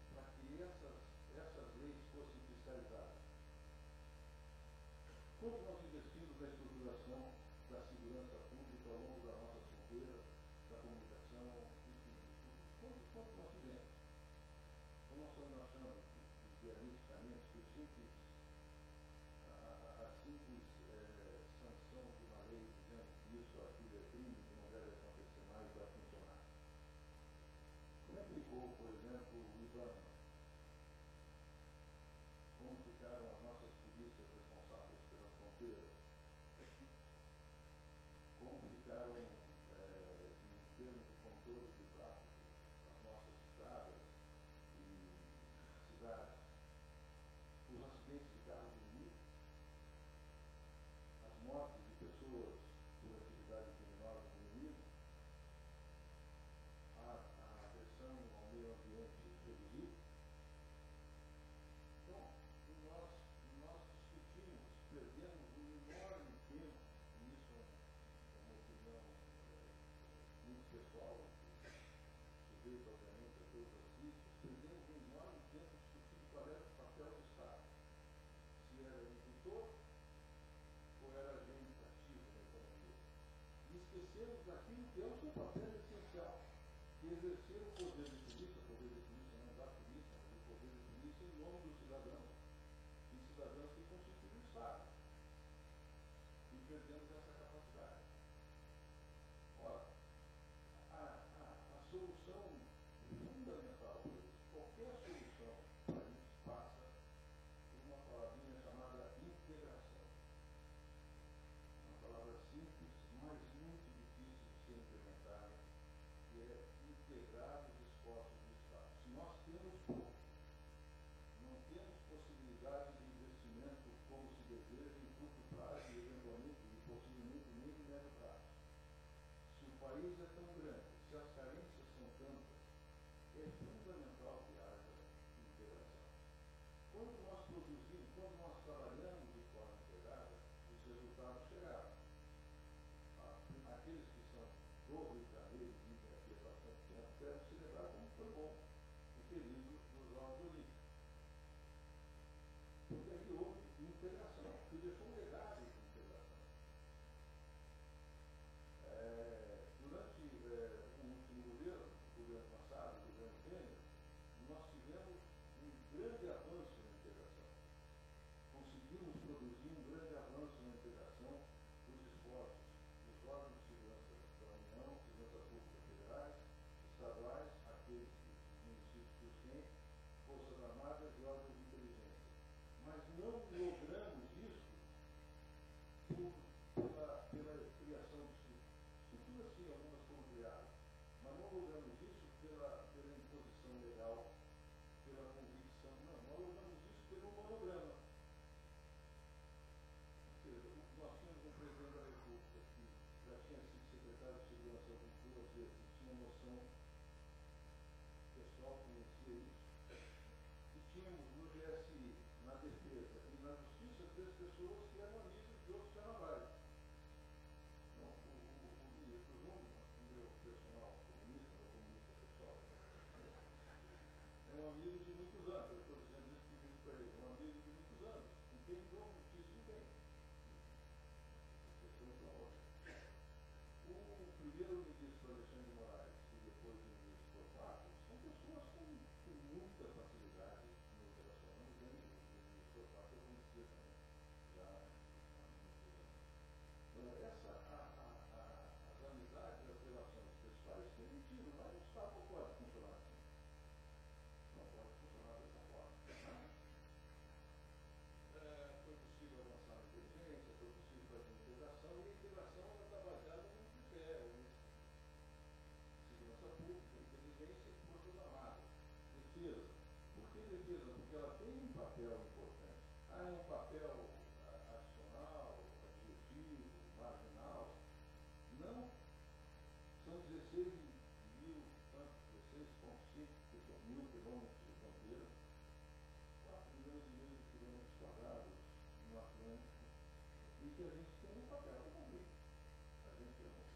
para que essas leis fossem fiscalizadas. Quanto nós investimos na estruturação da segurança pública ao longo das nossas fronteiras, da comunicação, enfim, quanto nós fizemos? Então nós estamos achando que realisticamente que a simples sanção de uma lei dizendo que isso aqui é crime, que não deve acontecer mais, vai funcionar. Como é que ficou, por exemplo, o IBAMA? Como ficaram as nossas polícias responsáveis pelas fronteiras? Como ficaram, em termos de controle de tráfego, as nossas estradas e cidades? Os acidentes de carros de milho, as mortes de pessoas por atividade criminosa no inimigo, a aversão ao meio ambiente reduzido. Então, nós discutimos, perdemos um enorme tempo, e isso é uma opinião muito pessoal, sujeito, obviamente, a todos os riscos, perdemos um enorme tempo discutindo qual era o papel do Estado. Se era indutor ou era agente ativo na economia. E esquecemos daquilo que é o seu papel essencial, que é exercer o poder de polícia não da polícia, mas o poder de polícia em nome dos cidadãos, e cidadãos que constituem o Estado. E perdemos essa capacidade. Ora, a solução fundamental para isso, qualquer solução para isso passa por uma palavrinha chamada integração. Uma palavra simples, mas muito difícil de ser implementada, que é integrar os esforços do Estado. Se nós temos pouco, não temos possibilidade de investimento como se deseja em curto prazo e eventualmente e possivelmente nem em médio prazo. Se o país é tão grande, se as carências são tantas, é fundamental que haja integração. Quando nós produzimos, quando nós trabalhamos de forma integrada, os resultados chegaram. Aqueles que são do Rio de Janeiro, vivem aqui há bastante tempo, devem se lembrar como foi bom o período dos Jogos Olímpicos. Porque aí houve integração, que deixou um legado de integração. Durante o último governo, o governo passado, o governo Temer, nós tivemos um grande avanço na integração. Conseguimos produzir um grande avanço na integração dos esforços dos órgãos de segurança da União, segurança pública federais, estaduais, aqueles municípios que os têm, Forças Armadas e órgãos de inteligência. Mas não logramos isso pela criação de estruturas, sim, algumas foram criadas, mas não logramos isso pela imposição legal, pela convicção, não, nós logramos isso pelo monograma. Ou seja, nós tínhamos um presidente da República que já tinha sido secretário de Segurança duas vezes, tinha noção, o pessoal conhecia isso, e tínhamos no GSI, na defesa e na justiça, três pessoas que eram amigos de outros carnavais. Então, o ministro Júnior, o meu personal comunista, meu comunista pessoal, é um amigo de muitos anos, eu estou dizendo isso muito para ele, é um amigo de muitos anos, com quem dou muitíssimo bem. O primeiro-ministro Alexandre de Moraes e depois o ministro Torquato são pessoas com muita facilidade no relacionamento, e o ministro Torquato eu conhecia também já há muitos anos. Então, as amizades e as relações pessoais permitiram, mas o Estado não pode funcionar assim. Não pode funcionar dessa forma. Foi possível avançar na inteligência, foi possível fazer integração, e a integração está baseada num critério, segurança pública, inteligência e forças armadas. Defesa. Por que defesa? Porque ela tem um papel importante. É um papel adicional, adjetivo, marginal. Não. São 16 mil, 16,5 mil quilômetros de fronteira, 4 milhões e meio de quilômetros quadrados no Atlântico, e que a gente tem um papel a cumprir. A gente hoje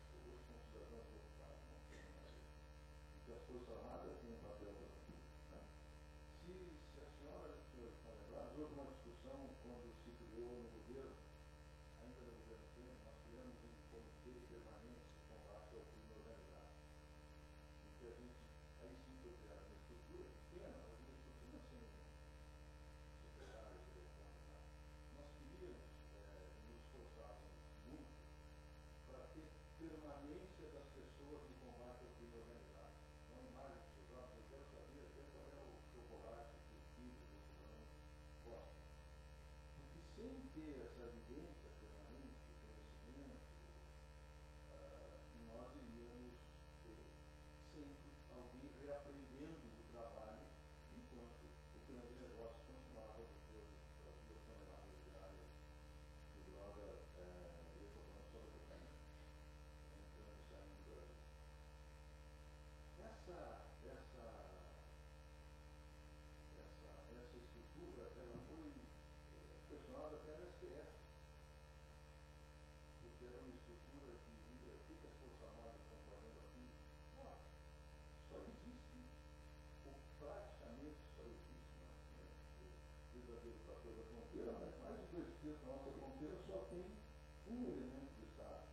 Forças Armadas têm um papel né? Se a senhora e os senhores estão lembrados, houve uma discussão quando se criou no governo, ainda no governo Temer, nós criamos um comitê permanente de combate ao crime organizado. E que a gente, aí sim foi criada uma estrutura pequena, mas uma estrutura sem secretário, diretor, nós queríamos, nos esforçávamos muito para ter permanência das pessoas no combate ao crime organizado. Não mais dos jovens, eu quero saber até qual é o chocolate que o filho do fulano gosta. Porque sem ter essa evidência permanente, conhecimento, nós iríamos ter sempre alguém reaprendendo o trabalho enquanto o grande negócio continuava depois das 2 toneladas diárias de droga e economia sobre a cocaína. Entrando e saindo do Brasil. Essa estrutura, ela foi questionada até na STF, porque era uma estrutura que dizia o que as Forças Armadas estão fazendo aqui. Não, só existe, ou praticamente só existe, o verdadeiro fator da fronteira, mas mais de 2 terços da nossa fronteira só tem um elemento do Estado,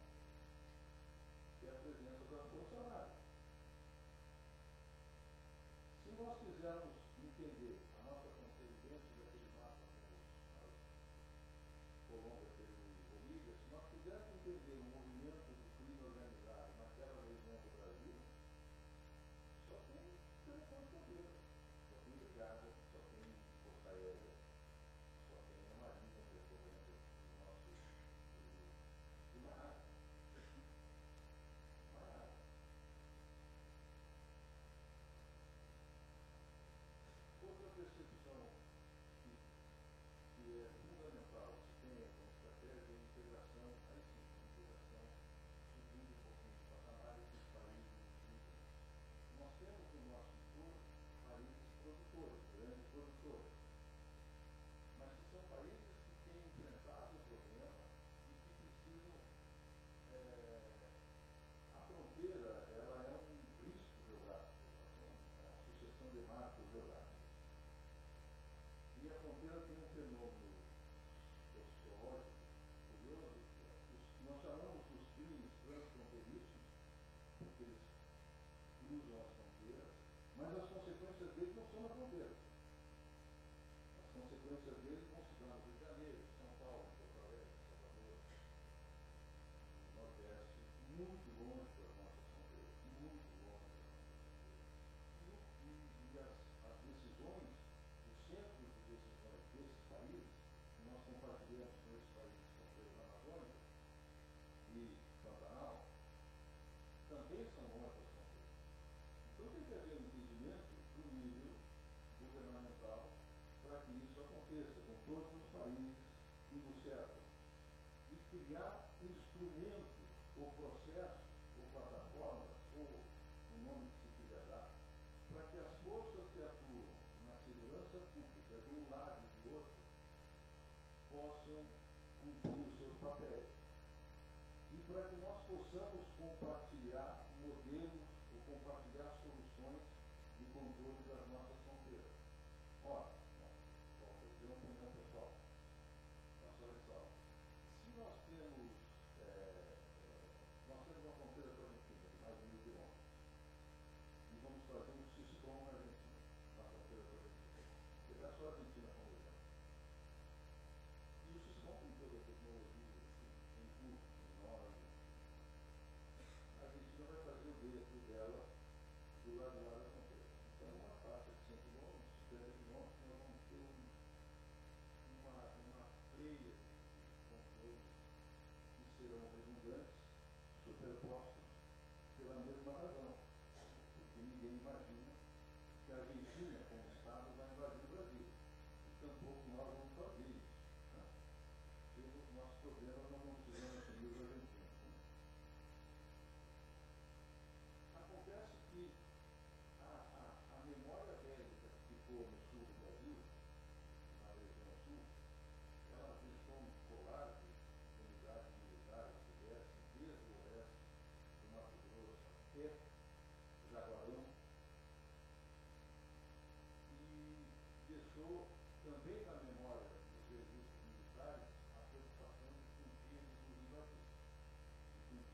que é a presença das Forças Armadas. Se nós quisermos entender a nossa fronteira dentro daquele mapa com as Colômbia, Peru e Bolívia, se nós quisermos entender o movimento do crime organizado naquela região do Brasil, só tem telefone fronteira, só tem brigada, só tem força aérea, só tem a marinha percorrendo o nosso e mais nada. Mais nada. Outra percepção que é fundamental, se tem como estratégia de integração, aí sim, integração, subindo um pouquinho de patamar dos países vizinhos. Nós temos no nosso entorno países produtores, grandes produtores, mas que são países que têm enfrentado o problema e que precisam. A fronteira, ela é um risco geográfico, é uma sucessão de marcos geográficos. E a fronteira tem um fenômeno sociológico curioso, nós chamamos os crimes transfronteiriços, porque eles cruzam as fronteiras, mas as consequências deles não são na fronteira. As consequências deles vão se dar no Rio de Janeiro, São Paulo, Porto Alegre, Salvador, no Nordeste, muito longe das nossas fronteiras, muito longe das nossas fronteiras. E as decisões, os centros de decisões desses países, que nós compartilhamos com esses países fronteiros da Amazônia e Pantanal, também são longe das fronteiras. Então tem que haver um entendimento do nível governamental para que isso aconteça com todos os países que nos cercam. E criar instrumentos, ou processos, ou plataformas, ou o nome que se quiser dar, para que as forças que atuam na segurança pública de um lado e do outro possam cumprir os seus papéis. E para que nós possamos compartilhar modelos ou compartilhar soluções de controle das nossas fronteiras. Ora, vou fazer uma opinião pessoal. Olha só, se nós temos uma fronteira com a Argentina de mais de 1.000 quilômetros, e vamos fazer um SISCOM na Argentina, na fronteira com a Argentina. Pegar só a Argentina como exemplo. E o SISCOM tem toda a tecnologia, tem curso, enorme. A Argentina vai fazer o dentro dela do lado de lá da fronteira. Então, uma faixa de 100 quilômetros, 50 quilômetros, nós vamos ter uma pleia de controles que serão redundantes, superpostos, pela mesma razão. Porque ninguém imagina que a Argentina, como Estado, vai invadir o Brasil. E tampouco nós vamos fazer isso. Né? Temos nossos problemas, nós não precisamos assumir os argentinos. Acontece que a memória bélica que ficou no sul do Brasil, na região sul, ela deixou um colar de unidades militares que descem desde o oeste do Mato Grosso até Jaguarão,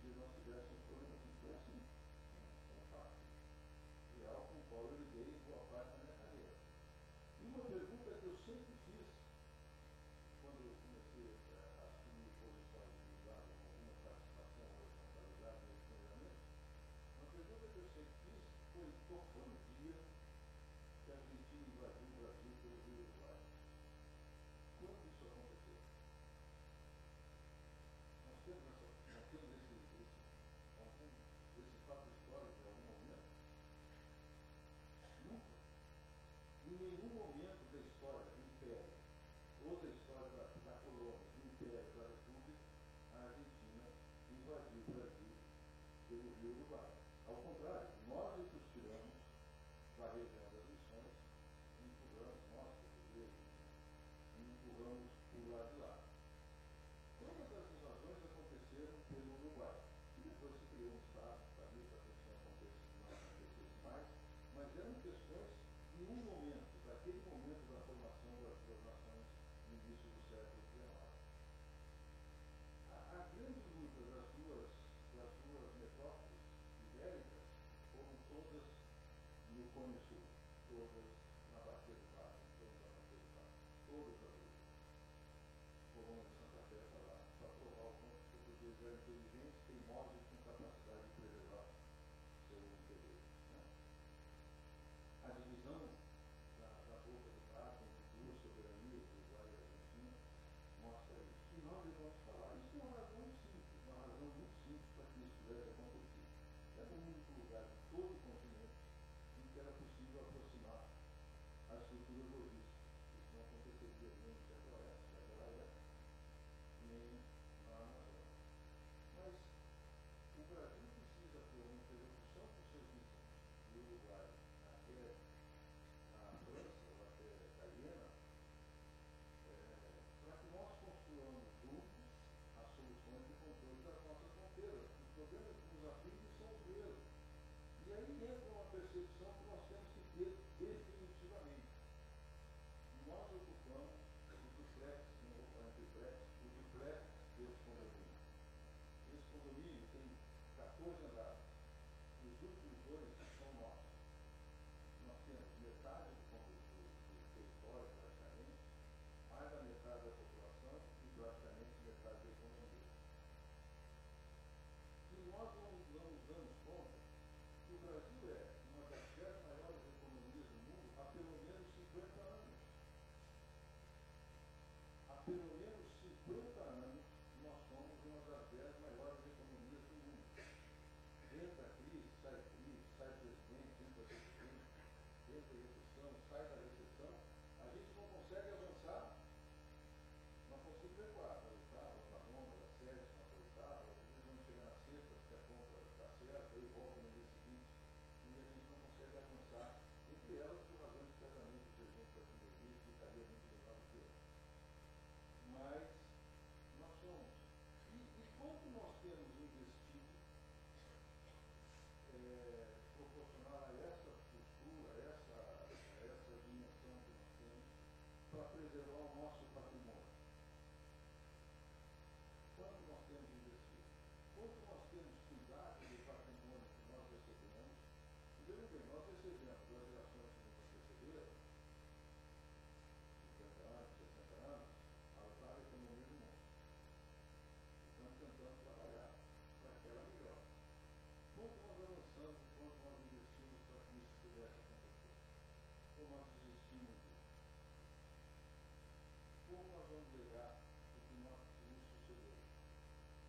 se nós tivéssemos problemas de foi assim. É um fato. E é algo com o qual eu lidei boa parte da minha carreira. E uma pergunta que eu sempre fiz, quando eu comecei a assumir posições de liderança, com alguma participação ou responsabilidade nesse treinamento, uma pergunta que eu sempre fiz foi qual foi o dia que a Argentina invadiu o Brasil pelo Rio Uruguai? Quando isso aconteceu? Nós temos esse fato histórico em algum momento? Nunca. Em nenhum momento da história do Império, ou da história da colônia, do Império, da República, a Argentina invadiu o Brasil pelo Rio Uruguai. Ao contrário, nós nos tiramos da região das missões e empurramos, nós, portugueses, e empurramos por lá de lá. Todas essas invasões aconteceram pelo Uruguai. E depois se criou um Estado para isso, para que isso não acontecesse mais, mas eram questões de um momento, daquele momento da formação das duas nações no início do século XIX. A grande luta das duas metrópoles ibéricas foram todas no Cone Sul, todas na Bacia do Prata, todas na Bacia do Prata, todas as lutas. Foram de Santa Fé para lá, para provar o ponto que os portugueses eram inteligentes, teimosos e com capacidade de preservar seu interesse. Né? A divisão da Boca do Prata entre duas soberanias, Uruguai e Argentina, mostra isso. E nós devemos falar. Isso é uma razão simples, uma razão muito simples para que isso pudesse acontecer. Era o único lugar de todo o continente em que era possível aproximar a estrutura logística. Isso não aconteceria nem no Centro-Oeste, nem na Amazônia. Mas o Brasil precisa ter uma interlocução com seus vizinhos, do Uruguai até a França, ou até a Italiana, para que nós construamos juntos as soluções de controle das nossas fronteiras. Os problemas que nos afligem são os mesmos. E aí entra uma percepção que nós temos que ter definitivamente. Nós ocupamos o duplex, não vou falar em triplex, o duplex desse condomínio. Esse condomínio tem 14 andares. Os últimos dois são nossos. Nós temos metade do território, praticamente, mais da metade da população e praticamente metade da economia. E nós não nos damos conta que o Brasil é uma das 10 maiores economias do mundo há pelo menos 50 anos. Há pelo menos 50 anos nós somos uma das 10 maiores economias do mundo. Entra a crise, sai presidente, entra presidente, entra a recessão, sai da recessão, a gente não consegue avançar. Não consigo decorar para a oitava, para a nona, para a sétima, para a oitava, às vezes vamos chegar na sexta, porque a conta está certa, e volta no mês seguinte, e a gente não consegue avançar. Entre elas, por razões de casamento, por exemplo, da pandemia, que estaria muito melhor do que eu. Mas nós somos. E quanto nós temos investido proporcional a essa postura, a essa dimensão que nós temos, para preservar o nosso patrimônio? Quanto nós temos investido? Quanto nós temos cuidado do patrimônio que nós recebemos? E veja bem, nós recebemos duas gerações que nos antecederam, 50 anos, 60 anos, a oitava economia do mundo. Estamos tentando trabalhar para aquela melhor. Quanto nós avançamos, quanto nós investimos para que isso pudesse acontecer? Como nós desistimos disso? Como nós vamos legar o que nos sucedeu?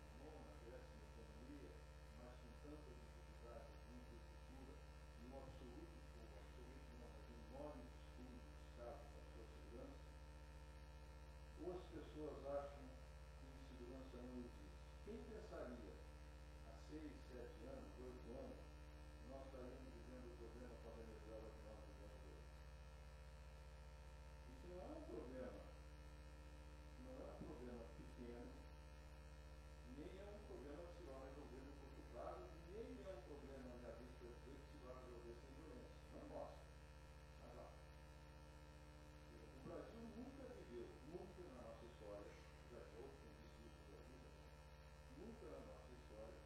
A nona, décima economia, mas com tanta dificuldade de infraestrutura, e um absoluto não, mas um enorme descuido do Estado com a sua segurança, ou as pessoas acham que insegurança não existe? Quem pensaria, há 6, 7 anos, 8 anos, nós estaríamos vivendo o problema com a Venezuela que nós vivemos hoje? Isso não é um problema pequeno, nem é um problema que se vai resolver no curto prazo, nem é um problema, na minha vista, perfeito, que se vai resolver sem violência. Não mostra. Mas lá. O Brasil nunca viveu, nunca na nossa história, já que outros têm visto isso da vida, nunca na nossa história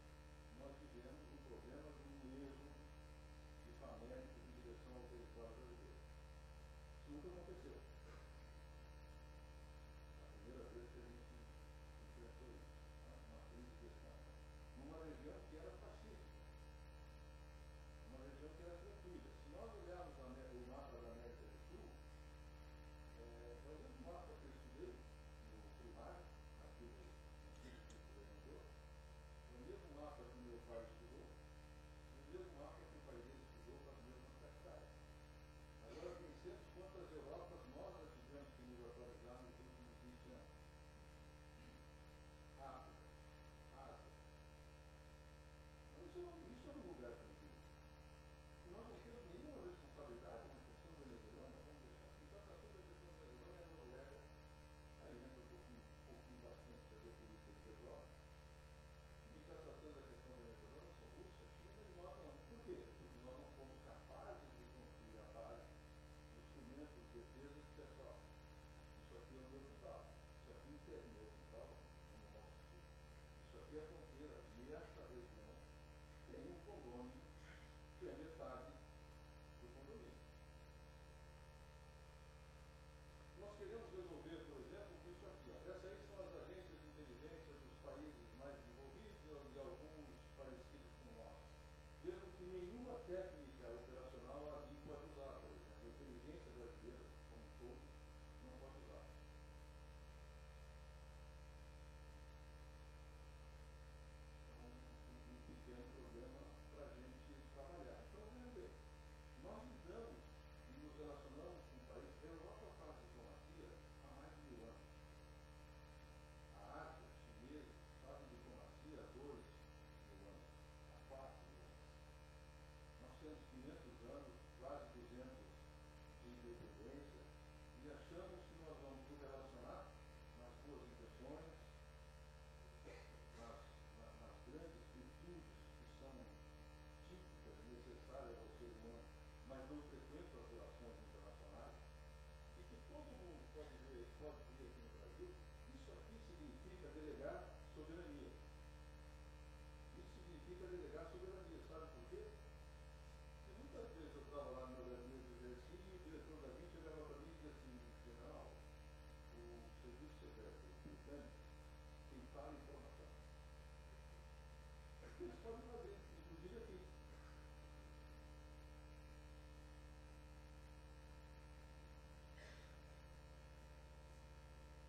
aqui é a fronteira, e essa região tem um condomínio que é metade do condomínio. Nós queremos resolver, por exemplo, isso aqui. Ó. Essas aí são as agências de inteligência dos países mais desenvolvidos e alguns parecidos com nós. Mesmo que nenhuma técnica operacional ali pode usar, por exemplo, a inteligência brasileira, como um todo, não pode usar. Então, um pequeno problema para a gente trabalhar. Então, veja bem, nós lidamos e nos relacionamos com o país. A Europa faz diplomacia há mais de 1000 anos. A Ásia, os chineses, fazem diplomacia há 2.000 anos, há 4.000 anos. Nós temos 500 anos, quase 200 de independência, e achamos que nós vamos nos relacionar nas boas intenções, nas grandes virtudes que são típicas e necessárias ao ser humano, mas não frequentam as relações internacionais, e que todo mundo pode ver aqui no Brasil. Isso aqui significa delegar soberania. Isso significa delegar soberania. Sabe por quê? Porque muitas vezes eu estava lá no meu gabinete de exercício e o diretor da gente chegava para mim e dizia assim: general, o serviço secreto britânico tem tal informação. É que eles podem fazer, inclusive aqui.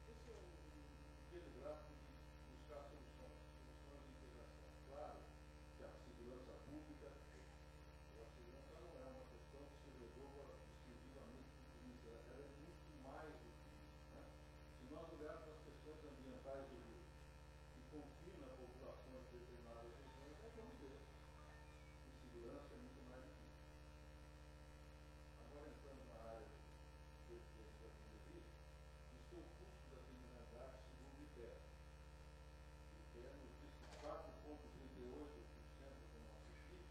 Esse é um telegráfico de buscar soluções de integração. Claro que a segurança pública, a segurança não é uma questão que se resolva exclusivamente com polícia, ela é muito mais do que isso. Né? Se nós olharmos as questões ambientais do Rio e confina a população de determinadas regiões, é como ver. E segurança é muito mais do que isso. Agora entrando na área de pandemia, isto é o custo da criminalidade segundo o IPEA. O IPEA nos diz que 4,38% do nosso PIB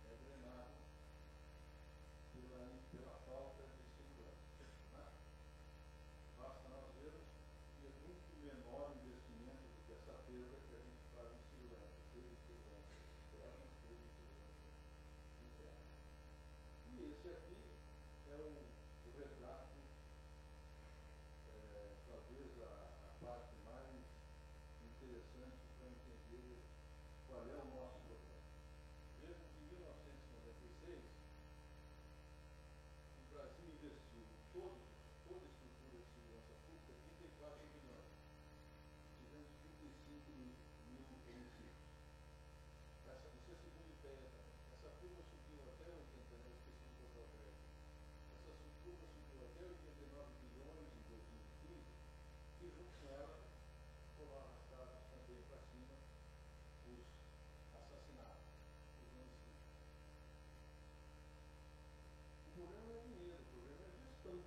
é drenado pela falta de segurança. Né? Basta nós vermos que é muito menor o investimento do que essa perda que a gente faz em segurança, seja em segurança externa, seja em segurança interna. E esse aqui é o retrato, talvez a parte mais interessante para entender qual é o nosso problema. Veja que em 1996, o Brasil investiu em toda a estrutura de segurança pública 34 milhões. Tivemos 35 mil homicídios. Isso é segundo IPEA também. Essa curva subiu até 89, esqueci de botar o crédito. Essa curva subiu até 89 bilhões em 2015, e junto com ela foram arrastados também para cima os assassinatos, os homicídios. O problema não é dinheiro, o problema é gestão.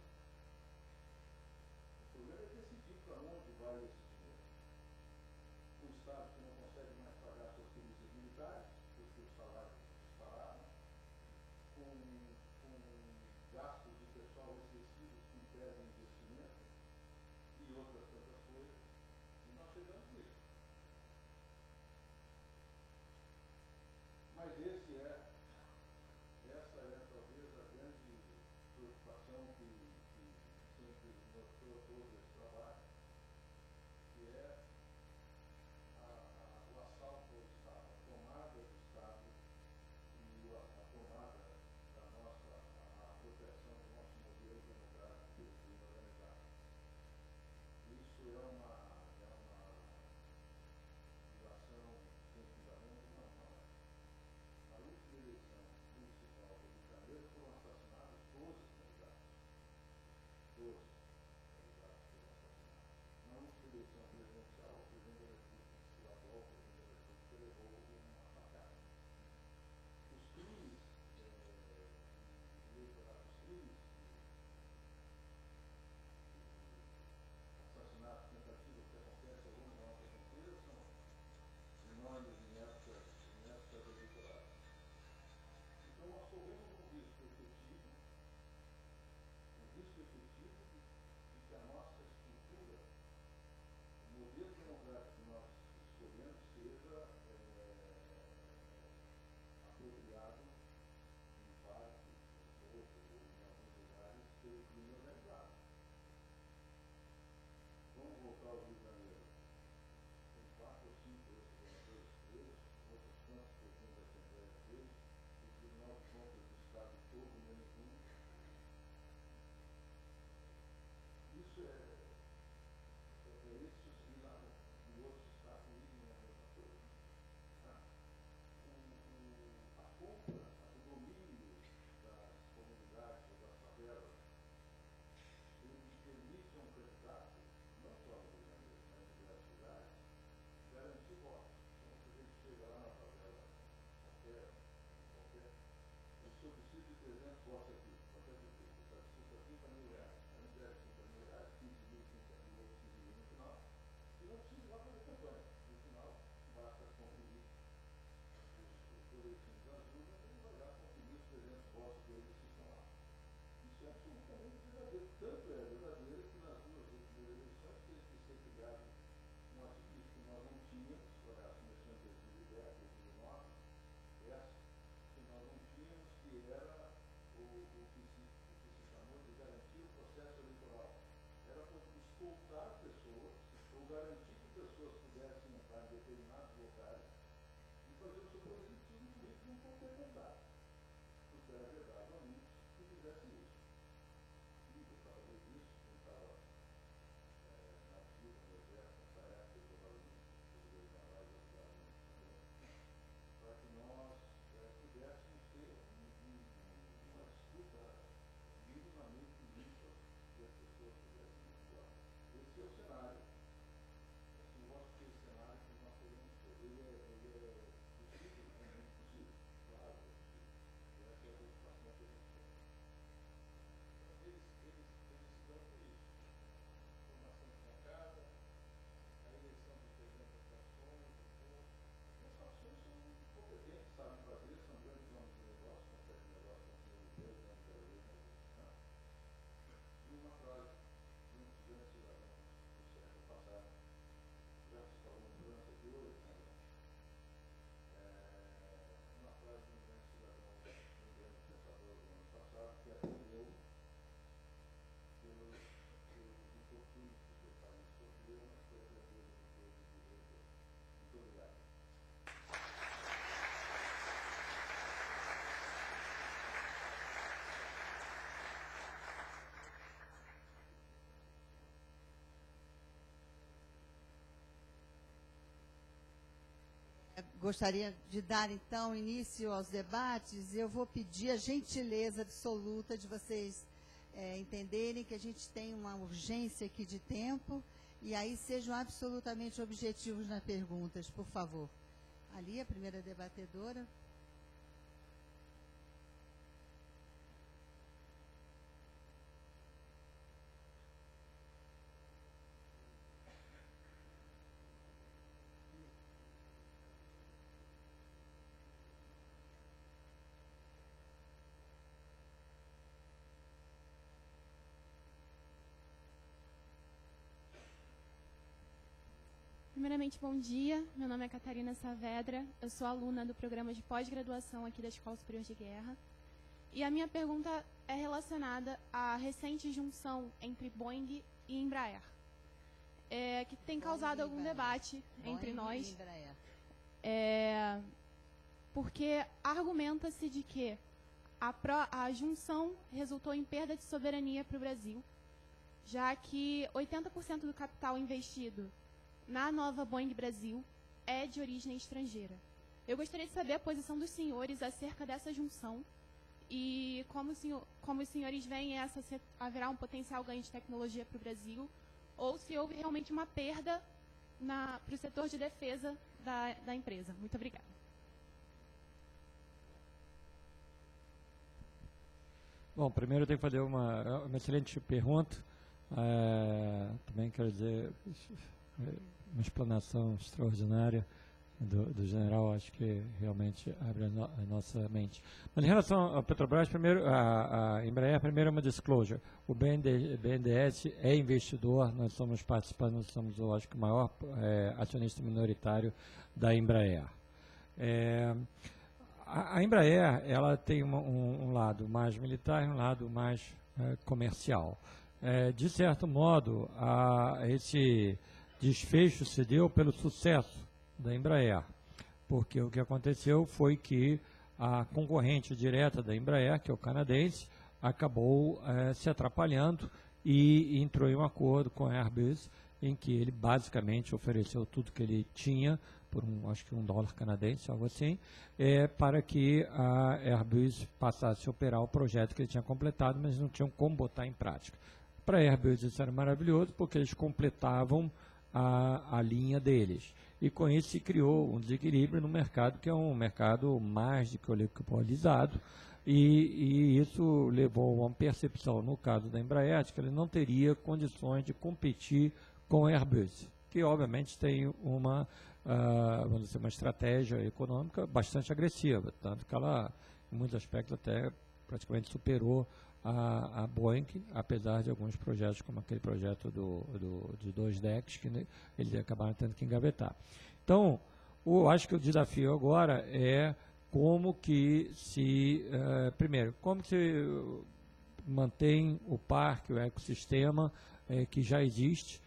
O problema é decidir para onde vai esse dinheiro. O Estado que não consegue mais pagar suas polícias militares, porque os salários dispararam, com gastos de pessoal excessivos que impedem investimento e outras tantas coisas, e nós chegamos nisso. Mas essa é talvez a grande preocupação que sempre mostrou todo esse trabalho, que é o assalto ao Estado, a tomada do Estado e a tomada da nossa, a proteção do nosso modelo democrático e organizado. Isso é uma violação sem fundamento? Não, não é. Na última eleição municipal do Rio de Janeiro foram assassinados 12 candidatos. 12 candidatos Federal do Rio de Janeiro tem 4 ou 5 ex-governadores presos, outros tantos presidentes da Assembleia presos, o Tribunal de Contas do Estado todo menos um. Isso isso sim lá no outro estado não é a mesma coisa. A compra, o domínio das comunidades ou das favelas, ele permite a um candidato, não só no Rio de Janeiro, mas em diversas cidades, garantir votos. Então, se a gente chega lá na favela, qualquer, o senhor precisa de 300 votos aqui, qualquer que custa 30 mil reais, ao invés de 30 mil reais, 15 mil, 30 mil, 15 mil no final, e não precisa ir lá fazer campanha. No final, basta conferir os boletins das urnas e vai lá conferir os 300 votos deles que estão lá. Isso é absolutamente verdadeiro. Tanto é verdadeiro que nas duas últimas eleições teve que ser criado um artifício que nós não tínhamos, aliás, começou em 2010, 2009, que nós não tínhamos, que era o que se chamou de garantir o processo eleitoral. Era para escoltar pessoas, ou garantir que pessoas pudessem entrar em determinados locais e fazer o seu positivo político não qualquer candidato. Porque era verdade ou não que fizesse isso. E eu estava vendo isso, eu estava na ativa, no exército, nessa época, eu estava no Poder da Live, para que nós pudéssemos ter uma disputa minimamente limpa que as pessoas pudessem atuar. Esse é o cenário. Eu gosto desse cenário que nós podemos ter. Ele é possível, é muito possível. Claro, é possível. E essa é a preocupação que a gente tem. Eles dão por isso. Formação de uma casa, a eleição de representações, as ações são competentes, sabem fazer, são grandes homens de negócio, conseguem negócio com o Deus, não quero ver, e uma frase de um grande cidadão do século passado, já se falou em durante aqui hoje, uma frase de um grande cidadão, um grande pensador do ano passado, que aprendeu pelos infortúnios que o seu país sofreu, mas foi aprendido por Deus e por Deus. Muito obrigado. Gostaria de dar, então, início aos debates. Eu vou pedir a gentileza absoluta de vocês entenderem que a gente tem uma urgência aqui de tempo e aí sejam absolutamente objetivos nas perguntas, por favor. Ali, a primeira debatedora. Primeiramente, bom dia. Meu nome é Catarina Saavedra. Eu sou aluna do programa de pós-graduação aqui da Escola Superior de Guerra. E a minha pergunta é relacionada à recente junção entre Boeing e Embraer, que tem causado algum debate entre nós. Porque argumenta-se de que a junção resultou em perda de soberania para o Brasil, já que 80% do capital investido na nova Boeing Brasil é de origem estrangeira. Eu gostaria de saber a posição dos senhores acerca dessa junção e como os senhores veem se haverá um potencial ganho de tecnologia para o Brasil ou se houve realmente uma perda para o setor de defesa da empresa. Muito obrigada. Bom, primeiro eu tenho que fazer uma excelente pergunta. Também quero dizer uma explanação extraordinária do general, acho que realmente abre a nossa mente. Mas em relação à Petrobras, primeiro, a Embraer, primeiro é uma disclosure. O BNDES é investidor, nós somos participantes, nós somos, eu acho que, o maior acionista minoritário da Embraer. A Embraer, ela tem um lado mais militar e um lado mais comercial. De certo modo, desfecho se deu pelo sucesso da Embraer, porque o que aconteceu foi que a concorrente direta da Embraer, que é o canadense, acabou se atrapalhando e entrou em um acordo com a Airbus, em que ele basicamente ofereceu tudo que ele tinha, por acho que $1 canadense, algo assim, para que a Airbus passasse a operar o projeto que ele tinha completado, mas não tinham como botar em prática. Para a Airbus isso era maravilhoso, porque eles completavam a linha deles. E com isso se criou um desequilíbrio no mercado, que é um mercado mais do que oligopolizado, e isso levou a uma percepção, no caso da Embraer, de que ele não teria condições de competir com a Airbus, que obviamente tem uma estratégia econômica bastante agressiva, tanto que ela, em muitos aspectos, até praticamente superou a Boeing, apesar de alguns projetos, como aquele projeto de 2 decks, que eles acabaram tendo que engavetar. Então, acho que o desafio agora é como que primeiro, como que se mantém o parque, o ecossistema que já existe,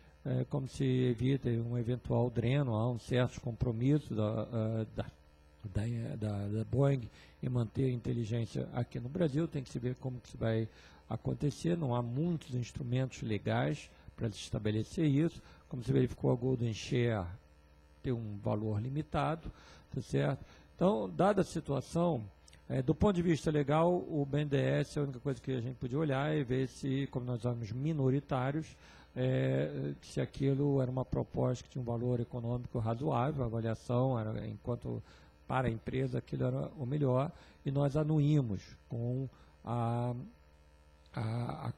como se evita um eventual dreno, há um certo compromisso da Boeing em manter a inteligência aqui no Brasil, tem que se ver como que isso vai acontecer, não há muitos instrumentos legais para se estabelecer isso, como se verificou, a Golden Share tem um valor limitado, tá certo? Então, dada a situação, do ponto de vista legal, o BNDES, a única coisa que a gente podia olhar é ver se, como nós somos minoritários, se aquilo era uma proposta que tinha um valor econômico razoável, a avaliação era, enquanto para a empresa aquilo era o melhor, e nós anuímos com a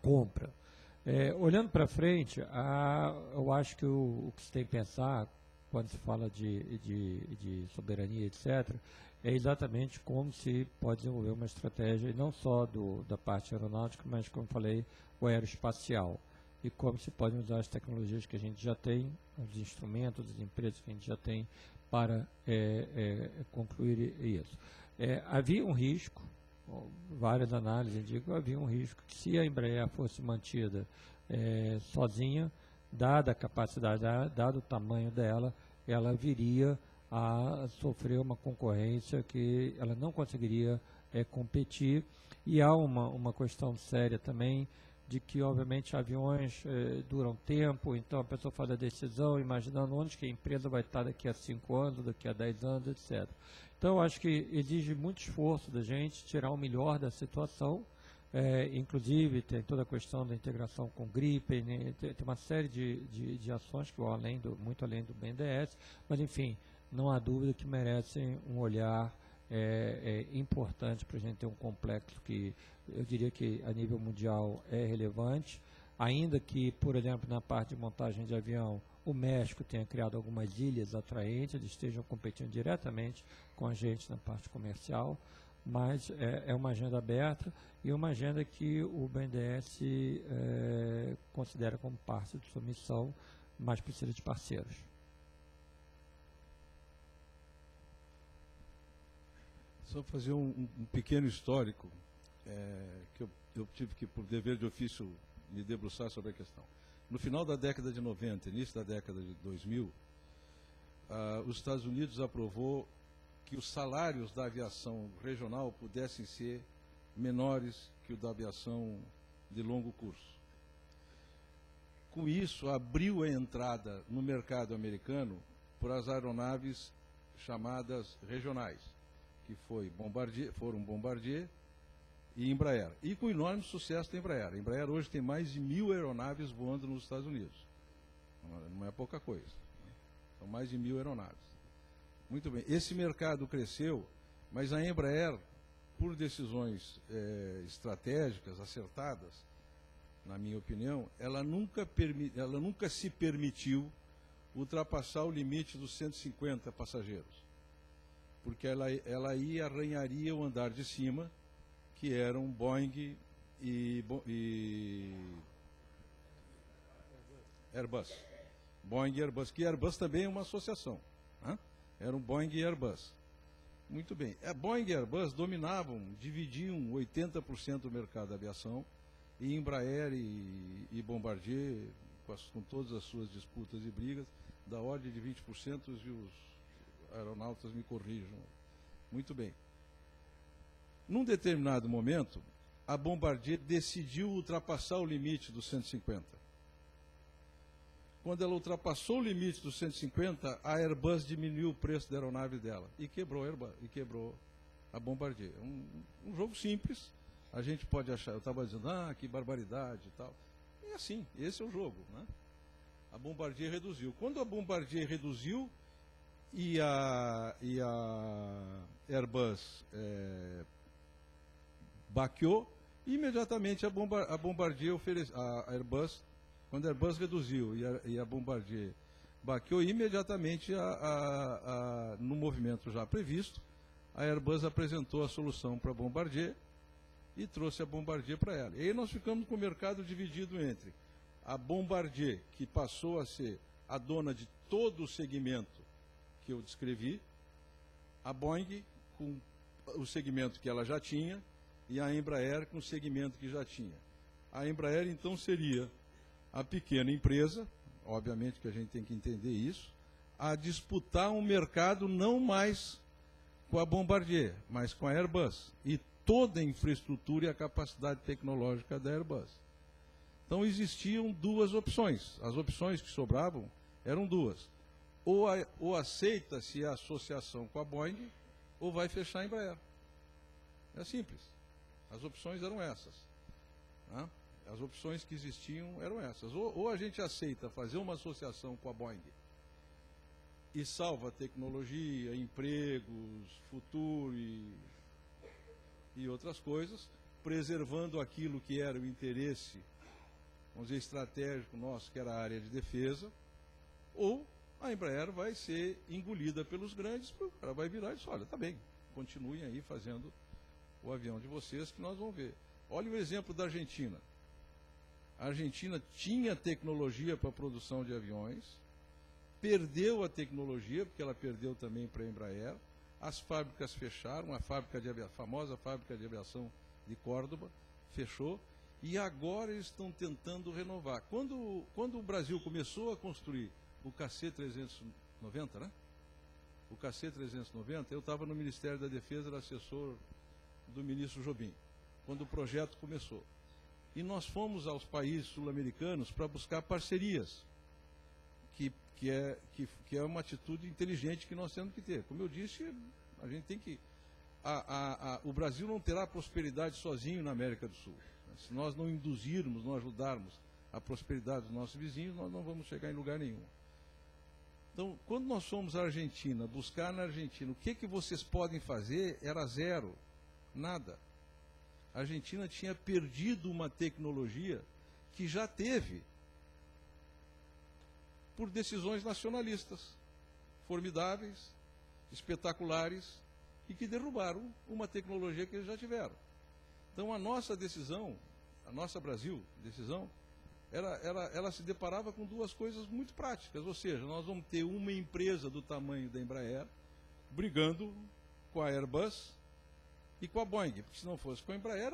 compra. Olhando para frente, eu acho que o que se tem que pensar, quando se fala de soberania, etc., é exatamente como se pode desenvolver uma estratégia, não só da parte aeronáutica, mas, como falei, o aeroespacial. E como se podem usar as tecnologias que a gente já tem, os instrumentos, as empresas que a gente já tem para concluir isso. Havia um risco, várias análises indicam, havia um risco que se a Embraer fosse mantida sozinha, dada a capacidade, dado o tamanho dela, ela viria a sofrer uma concorrência que ela não conseguiria competir. E há uma questão séria também, de que, obviamente, aviões duram tempo, então a pessoa faz a decisão imaginando onde que a empresa vai estar daqui a 5 anos, daqui a 10 anos, etc. Então, acho que exige muito esforço da gente tirar o melhor da situação, inclusive tem toda a questão da integração com o Gripen, né, tem uma série de ações que vão muito além do BNDES, mas, enfim, não há dúvida que merecem um olhar importante para a gente ter um complexo que eu diria que a nível mundial é relevante, ainda que, por exemplo, na parte de montagem de avião, o México tenha criado algumas ilhas atraentes, eles estejam competindo diretamente com a gente na parte comercial, mas é uma agenda aberta e uma agenda que o BNDES considera como parte de sua missão, mas precisa de parceiros. Só fazer um pequeno histórico, que eu tive que, por dever de ofício, me debruçar sobre a questão. No final da década de 90, início da década de 2000, os Estados Unidos aprovou que os salários da aviação regional pudessem ser menores que o da aviação de longo curso. Com isso, abriu a entrada no mercado americano para as aeronaves chamadas regionais, que foram Bombardier e Embraer. E com enorme sucesso da Embraer. A Embraer hoje tem mais de 1.000 aeronaves voando nos Estados Unidos. Não é pouca coisa. São mais de 1.000 aeronaves. Muito bem. Esse mercado cresceu, mas a Embraer, por decisões estratégicas, acertadas, na minha opinião, ela nunca se permitiu ultrapassar o limite dos 150 passageiros. Porque ela arranharia o andar de cima, que eram Boeing e Airbus. Boeing e Airbus, que Airbus também é uma associação. Né? Eram Boeing e Airbus. Muito bem. A Boeing e Airbus dividiam 80% do mercado da aviação, e Embraer e Bombardier com todas as suas disputas e brigas, da ordem de 20%, e os aeronautas me corrijam. Muito bem. Num determinado momento, a Bombardier decidiu ultrapassar o limite dos 150. Quando ela ultrapassou o limite dos 150, a Airbus diminuiu o preço da aeronave dela e quebrou a Airbus, e quebrou a Bombardier. Um jogo simples, a gente pode achar, eu estava dizendo, que barbaridade e tal. E assim, esse é o jogo, né? A Bombardier reduziu. Quando a Bombardier reduziu e a Airbus baqueou, imediatamente a Bombardier ofereceu, a Airbus, quando a Airbus reduziu e a Bombardier baqueou, imediatamente no movimento já previsto, a Airbus apresentou a solução para a Bombardier e trouxe a Bombardier para ela. E aí nós ficamos com o mercado dividido entre a Bombardier, que passou a ser a dona de todo o segmento que eu descrevi, a Boeing com o segmento que ela já tinha e a Embraer com o segmento que já tinha. A Embraer, então, seria a pequena empresa, obviamente que a gente tem que entender isso, a disputar um mercado não mais com a Bombardier, mas com a Airbus. E toda a infraestrutura e a capacidade tecnológica da Airbus. Então existiam duas opções. As opções que sobravam eram duas. Ou aceita-se a associação com a Boeing, ou vai fechar a Embraer. É simples. As opções eram essas. Né? As opções que existiam eram essas. Ou a gente aceita fazer uma associação com a Boeing e salva tecnologia, empregos, futuro e outras coisas, preservando aquilo que era o interesse, vamos dizer, estratégico nosso, que era a área de defesa, ou a Embraer vai ser engolida pelos grandes, ela vai virar e diz, olha, tá bem, continuem aí fazendo o avião de vocês que nós vamos ver. Olha o exemplo da Argentina. A Argentina tinha tecnologia para a produção de aviões, perdeu a tecnologia, porque ela perdeu também para a Embraer, as fábricas fecharam, a famosa fábrica de aviação de Córdoba fechou, e agora eles estão tentando renovar. Quando o Brasil começou a construir o KC-390, né? O KC-390, eu estava no Ministério da Defesa, era assessor do ministro Jobim, quando o projeto começou. E nós fomos aos países sul-americanos para buscar parcerias, que é uma atitude inteligente que nós temos que ter. Como eu disse, a gente tem que... o Brasil não terá prosperidade sozinho na América do Sul. Se nós não induzirmos, não ajudarmos a prosperidade dos nossos vizinhos, nós não vamos chegar em lugar nenhum. Então, quando nós fomos à Argentina, buscar na Argentina, o que vocês podem fazer, era zero, nada. A Argentina tinha perdido uma tecnologia que já teve por decisões nacionalistas, formidáveis, espetaculares, e que derrubaram uma tecnologia que eles já tiveram. Então a nossa decisão, a nossa Brasil decisão, ela se deparava com duas coisas muito práticas, ou seja, nós vamos ter uma empresa do tamanho da Embraer brigando com a Airbus e com a Boeing, porque se não fosse com a Embraer,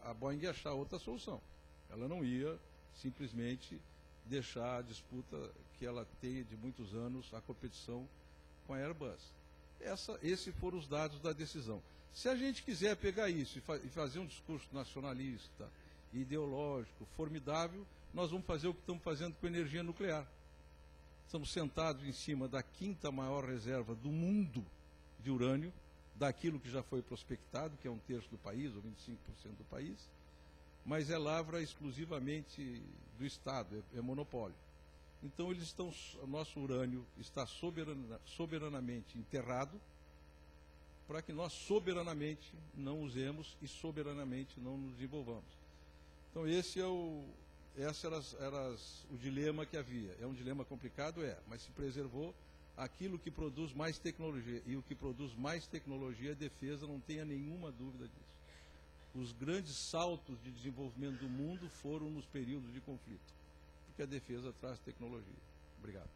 a Boeing ia achar outra solução. Ela não ia simplesmente deixar a disputa que ela tem de muitos anos, a competição com a Airbus. Esses foram os dados da decisão. Se a gente quiser pegar isso e fazer um discurso nacionalista, ideológico, formidável, nós vamos fazer o que estamos fazendo com a energia nuclear. Estamos sentados em cima da 5ª maior reserva do mundo de urânio, daquilo que já foi prospectado, que é 1/3 do país, ou 25% do país, mas é lavra exclusivamente do Estado, é monopólio. Então o nosso urânio está soberanamente enterrado, para que nós soberanamente não usemos e soberanamente não nos desenvolvamos. Então esse era o dilema que havia. É um dilema complicado, mas se preservou aquilo que produz mais tecnologia. E o que produz mais tecnologia é defesa, não tenha nenhuma dúvida disso. Os grandes saltos de desenvolvimento do mundo foram nos períodos de conflito, porque a defesa traz tecnologia. Obrigado.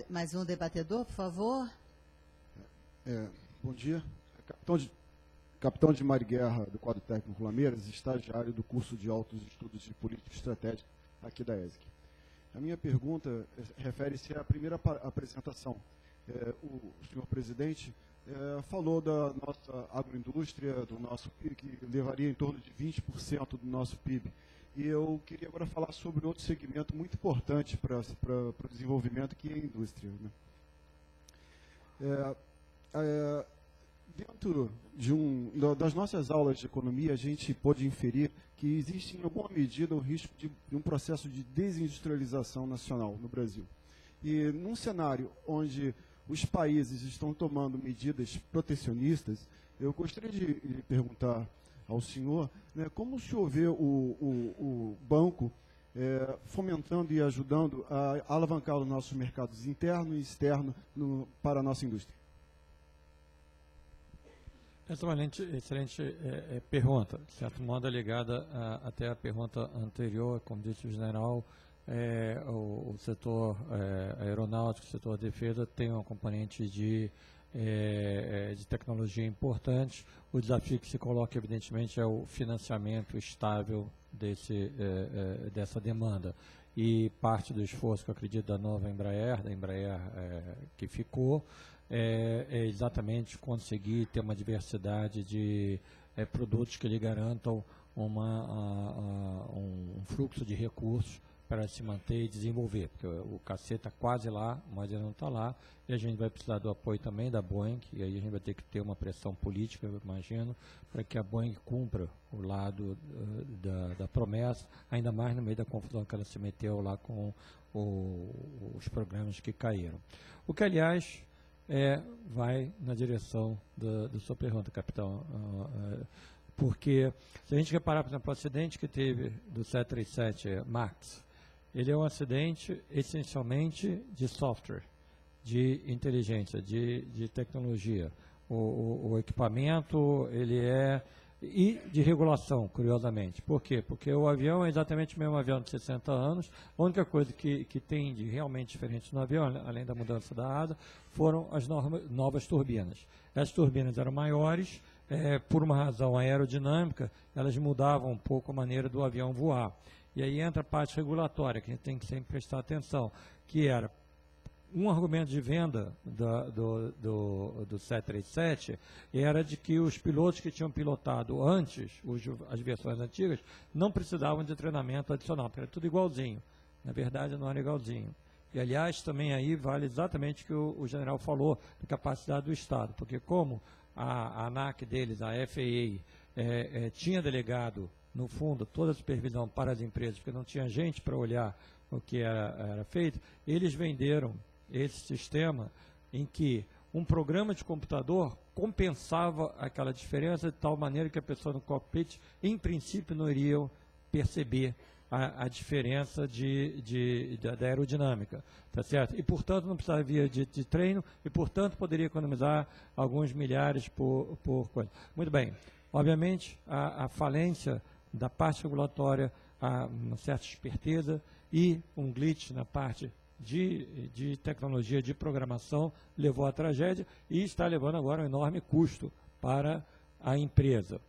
Mais um debatedor, por favor. Bom dia. capitão de mar e guerra do quadro técnico Lameiras, estagiário do curso de altos estudos de política estratégica aqui da ESG. A minha pergunta refere-se à primeira apresentação. O senhor presidente falou da nossa agroindústria, do nosso PIB, que levaria em torno de 20% do nosso PIB. E eu queria agora falar sobre outro segmento muito importante para o desenvolvimento, que é a indústria, né? Dentro das nossas aulas de economia, a gente pode inferir que existe, em alguma medida, o risco de um processo de desindustrialização nacional no Brasil. E num cenário onde os países estão tomando medidas protecionistas, eu gostaria de perguntar ao senhor, né, como o senhor vê o banco fomentando e ajudando a alavancar os nossos mercados interno e externo para a nossa indústria? Essa é uma excelente pergunta, de certo modo é ligada até a pergunta anterior, como disse o general. O setor aeronáutico, o setor de defesa tem uma componente de tecnologia importante. O desafio que se coloca, evidentemente, é o financiamento estável dessa demanda. E parte do esforço, que eu acredito, da nova Embraer, que ficou, é exatamente conseguir ter uma diversidade de produtos que lhe garantam um fluxo de recursos para se manter e desenvolver, porque o cacete está quase lá, mas ele não está lá, e a gente vai precisar do apoio também da Boeing, e aí a gente vai ter que ter uma pressão política, eu imagino, para que a Boeing cumpra o lado da promessa, ainda mais no meio da confusão que ela se meteu lá com os programas que caíram. O que, aliás, vai na direção da sua pergunta, capitão, porque se a gente reparar, por exemplo, o acidente que teve do 737 MAX, ele é um acidente essencialmente de software, de inteligência, de tecnologia. O equipamento, e de regulação, curiosamente. Por quê? Porque o avião é exatamente o mesmo avião de 60 anos. A única coisa que tem de realmente diferente no avião, além da mudança da asa, foram as novas turbinas. As turbinas eram maiores, por uma razão aerodinâmica, elas mudavam um pouco a maneira do avião voar. E aí entra a parte regulatória, que a gente tem que sempre prestar atenção, que era um argumento de venda do 737, era de que os pilotos que tinham pilotado antes, as versões antigas, não precisavam de treinamento adicional, porque era tudo igualzinho. Na verdade, não era igualzinho. E, aliás, também aí vale exatamente o que o general falou, da capacidade do Estado, porque como a ANAC deles, a FAA, tinha delegado, no fundo, toda a supervisão para as empresas, porque não tinha gente para olhar o que era feito, eles venderam esse sistema em que um programa de computador compensava aquela diferença de tal maneira que a pessoa no cockpit, em princípio, não iria perceber a diferença da aerodinâmica, tá certo? E, portanto, não precisava de treino e, portanto, poderia economizar alguns milhares por coisa. Muito bem. Obviamente, a falência da parte regulatória, uma certa esperteza e um glitch na parte de tecnologia, de programação, levou à tragédia e está levando agora um enorme custo para a empresa.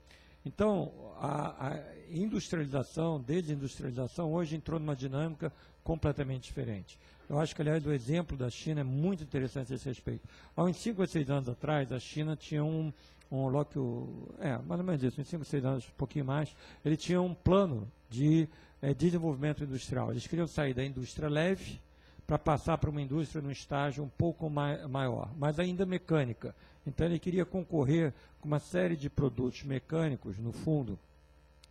Então, a industrialização, desindustrialização, hoje entrou numa dinâmica completamente diferente. Eu acho que, aliás, o exemplo da China é muito interessante a esse respeito. Há uns 5 ou 6 anos atrás, a China tinha mais ou menos isso, uns 5 ou 6 anos, um pouquinho mais, ele tinha um plano de desenvolvimento industrial. Eles queriam sair da indústria leve para passar para uma indústria num estágio um pouco maior, mas ainda mecânica. Então, ele queria concorrer com uma série de produtos mecânicos, no fundo,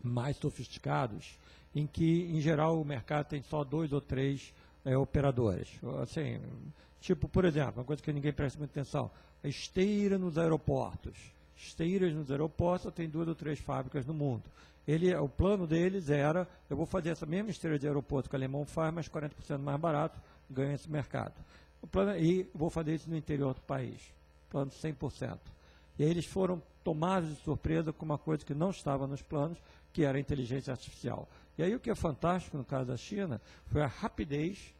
mais sofisticados, em que, em geral, o mercado tem só 2 ou 3 operadores. Assim, tipo, por exemplo, uma coisa que ninguém presta muita atenção, a esteira nos aeroportos. Esteiras nos aeroportos, só tem 2 ou 3 fábricas no mundo. O plano deles era, eu vou fazer essa mesma esteira de aeroporto que o alemão faz, mas 40% mais barato, ganho esse mercado. E vou fazer isso no interior do país. Plano 100%. E aí eles foram tomados de surpresa com uma coisa que não estava nos planos, que era a inteligência artificial. E aí o que é fantástico no caso da China foi a rapidez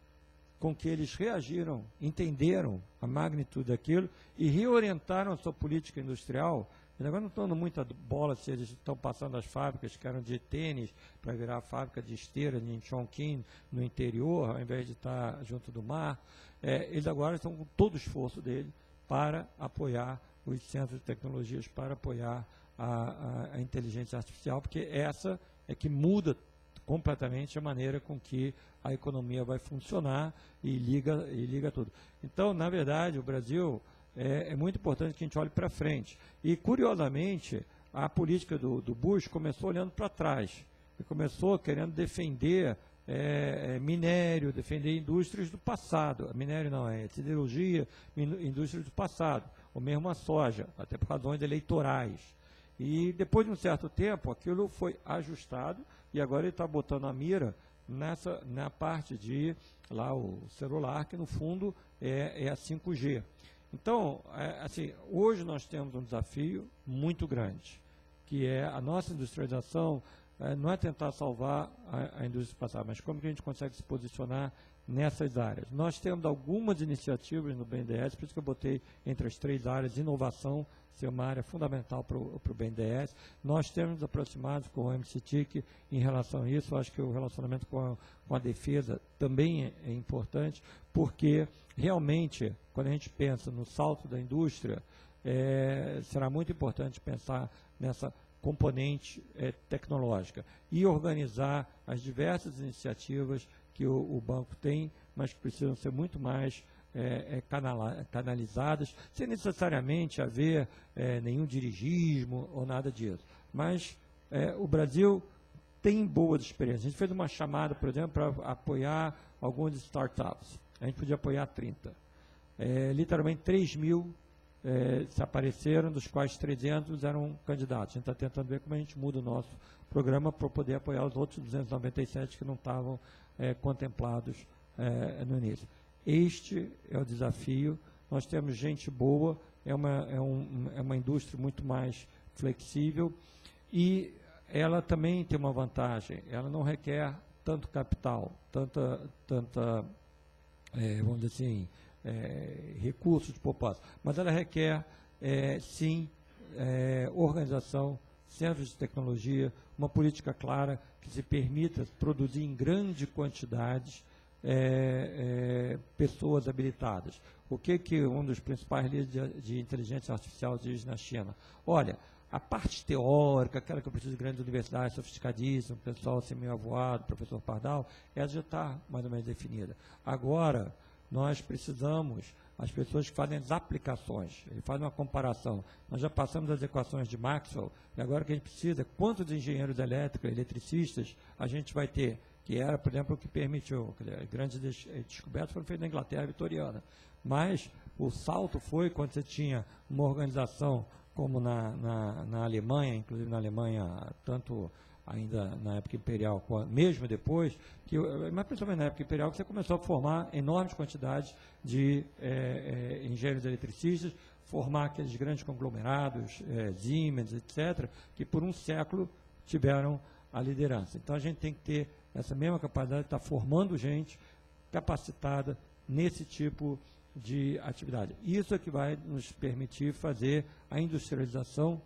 com que eles reagiram, entenderam a magnitude daquilo e reorientaram a sua política industrial Agora não estou dando muita bola se eles estão passando as fábricas que eram de tênis para virar fábrica de esteira em Chongqing, no interior, ao invés de estar junto do mar. Eles agora estão com todo o esforço dele para apoiar os centros de tecnologias, para apoiar a inteligência artificial, porque essa é que muda completamente a maneira com que a economia vai funcionar e liga tudo. Então, na verdade, o Brasil é muito importante que a gente olhe para frente. E, curiosamente, a política do Bush começou olhando para trás. E começou querendo defender minério, defender indústrias do passado. Minério não, siderurgia, indústrias do passado. Ou mesmo a soja, até por razões eleitorais. E depois de um certo tempo, aquilo foi ajustado e agora ele está botando a mira na parte de lá o celular, que no fundo é a 5G. Então, assim, hoje nós temos um desafio muito grande, que é a nossa industrialização, não é tentar salvar a indústria passada, mas como que a gente consegue se posicionar nessas áreas. Nós temos algumas iniciativas no BNDES, por isso que eu botei entre as 3 áreas, inovação ser uma área fundamental para o BNDES. Nós temos nos aproximado com o MCTIC em relação a isso. Eu acho que o relacionamento com a defesa também é importante, porque realmente, quando a gente pensa no salto da indústria, será muito importante pensar nessa componente tecnológica e organizar as diversas iniciativas que o banco tem, mas que precisam ser muito mais canalizadas, sem necessariamente haver nenhum dirigismo ou nada disso. Mas o Brasil tem boas experiências. A gente fez uma chamada, por exemplo, para apoiar algumas startups. A gente podia apoiar 30. Literalmente 3 mil se apareceram, dos quais 300 eram candidatos. A gente está tentando ver como a gente muda o nosso programa para poder apoiar os outros 297 que não estavam contemplados no início. Este é o desafio. Nós temos gente boa, é uma indústria muito mais flexível e ela também tem uma vantagem. Ela não requer tanto capital, tanta vamos dizer assim, recursos de poupança, mas ela requer, sim, organização, centros de tecnologia, uma política clara que se permita produzir em grande quantidade pessoas habilitadas. O que um dos principais líderes de inteligência artificial diz na China? Olha, a parte teórica, aquela que eu preciso de grandes universidades sofisticadíssimas, pessoal assim meio avoado, professor Pardal, ela já está mais ou menos definida. Agora, nós precisamos, as pessoas que fazem as aplicações, ele faz uma comparação. Nós já passamos as equações de Maxwell, e agora o que a gente precisa, quantos engenheiros elétricos, eletricistas a gente vai ter? Que era, por exemplo, o que permitiu, grandes descobertas foram feitas na Inglaterra vitoriana. Mas o salto foi quando você tinha uma organização como na Alemanha, inclusive na Alemanha, tanto ainda na época imperial, mesmo depois, mas principalmente na época imperial, que você começou a formar enormes quantidades de engenheiros eletricistas, formar aqueles grandes conglomerados, Siemens, etc., que por um século tiveram a liderança. Então a gente tem que ter essa mesma capacidade de estar formando gente capacitada nesse tipo de atividade. Isso é que vai nos permitir fazer a industrialização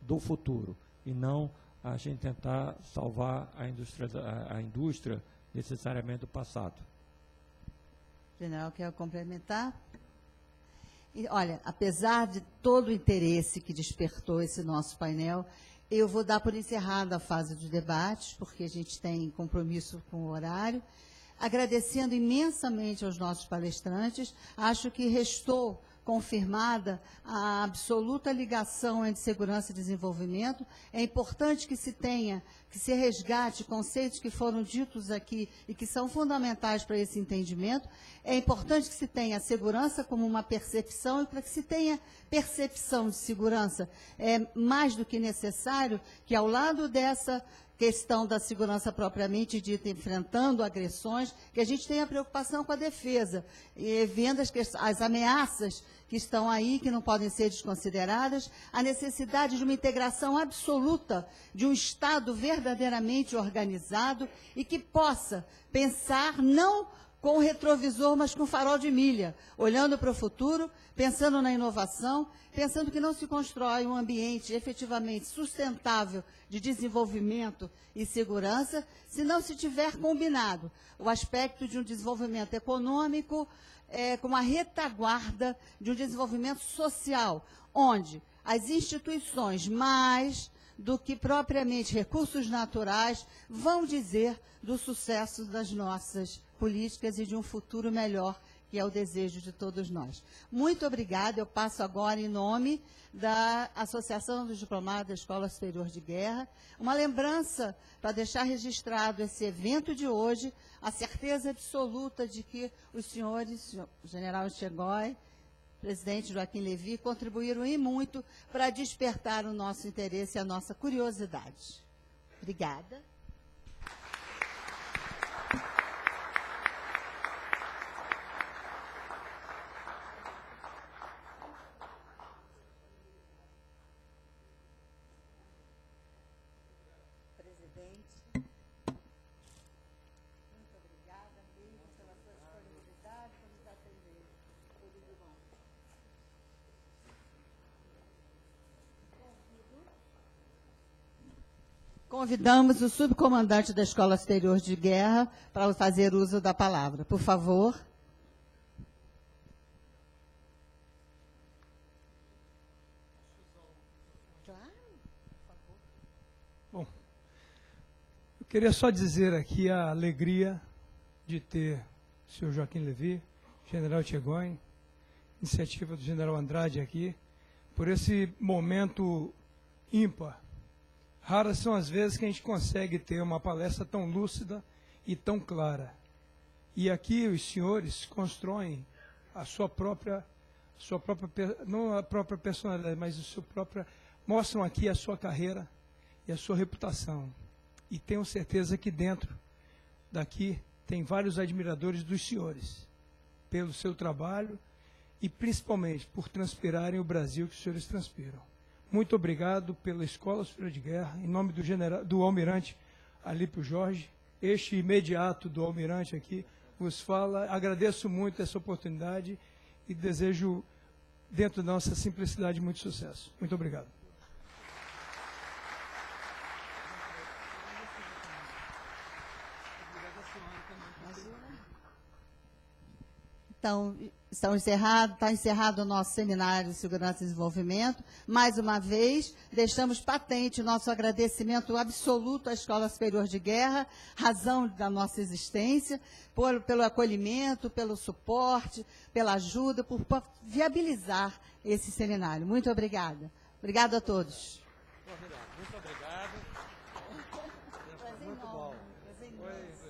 do futuro e não a gente tentar salvar a indústria necessariamente do passado. General, quer complementar? E, olha, apesar de todo o interesse que despertou esse nosso painel, eu vou dar por encerrada a fase dos debates, porque a gente tem compromisso com o horário. Agradecendo imensamente aos nossos palestrantes, acho que restou confirmada a absoluta ligação entre segurança e desenvolvimento. É importante que se resgate conceitos que foram ditos aqui e que são fundamentais para esse entendimento. É importante que se tenha a segurança como uma percepção, e para que se tenha percepção de segurança, é mais do que necessário que, ao lado dessa questão da segurança propriamente dita, enfrentando agressões, que a gente tenha preocupação com a defesa, e vendo as ameaças que estão aí, que não podem ser desconsideradas, a necessidade de uma integração absoluta de um Estado verdadeiramente organizado e que possa pensar não com o retrovisor, mas com farol de milha, olhando para o futuro, pensando na inovação, pensando que não se constrói um ambiente efetivamente sustentável de desenvolvimento e segurança, se não se tiver combinado o aspecto de um desenvolvimento econômico com a retaguarda de um desenvolvimento social, onde as instituições, mais do que propriamente recursos naturais, vão dizer do sucesso das nossas políticas e de um futuro melhor, que é o desejo de todos nós. Muito obrigada. Eu passo agora em nome da Associação dos Diplomados da Escola Superior de Guerra, uma lembrança para deixar registrado esse evento de hoje, a certeza absoluta de que os senhores, o general Echegói, presidente Joaquim Levy, contribuíram e muito para despertar o nosso interesse e a nossa curiosidade. Obrigada. Convidamos o subcomandante da Escola Superior de Guerra para fazer uso da palavra. Por favor. Bom, eu queria só dizer aqui a alegria de ter o senhor Joaquim Levy, general Echegói, iniciativa do general Andrade aqui, por esse momento ímpar. Raras são as vezes que a gente consegue ter uma palestra tão lúcida e tão clara. E aqui os senhores constroem a sua própria não a própria personalidade, mas a sua própria, mostram aqui a sua carreira e a sua reputação. E tenho certeza que dentro daqui tem vários admiradores dos senhores, pelo seu trabalho e principalmente por transpirarem o Brasil que os senhores transpiram. Muito obrigado pela Escola Superior de Guerra, em nome do almirante Alípio Jorge, este imediato do almirante aqui, vos fala. Agradeço muito essa oportunidade e desejo, dentro da nossa simplicidade, muito sucesso. Muito obrigado. Então, está encerrado o nosso seminário de Segurança e Desenvolvimento. Mais uma vez, deixamos patente o nosso agradecimento absoluto à Escola Superior de Guerra, razão da nossa existência, pelo acolhimento, pelo suporte, pela ajuda, por viabilizar esse seminário. Muito obrigada. Obrigada a todos. Muito obrigado.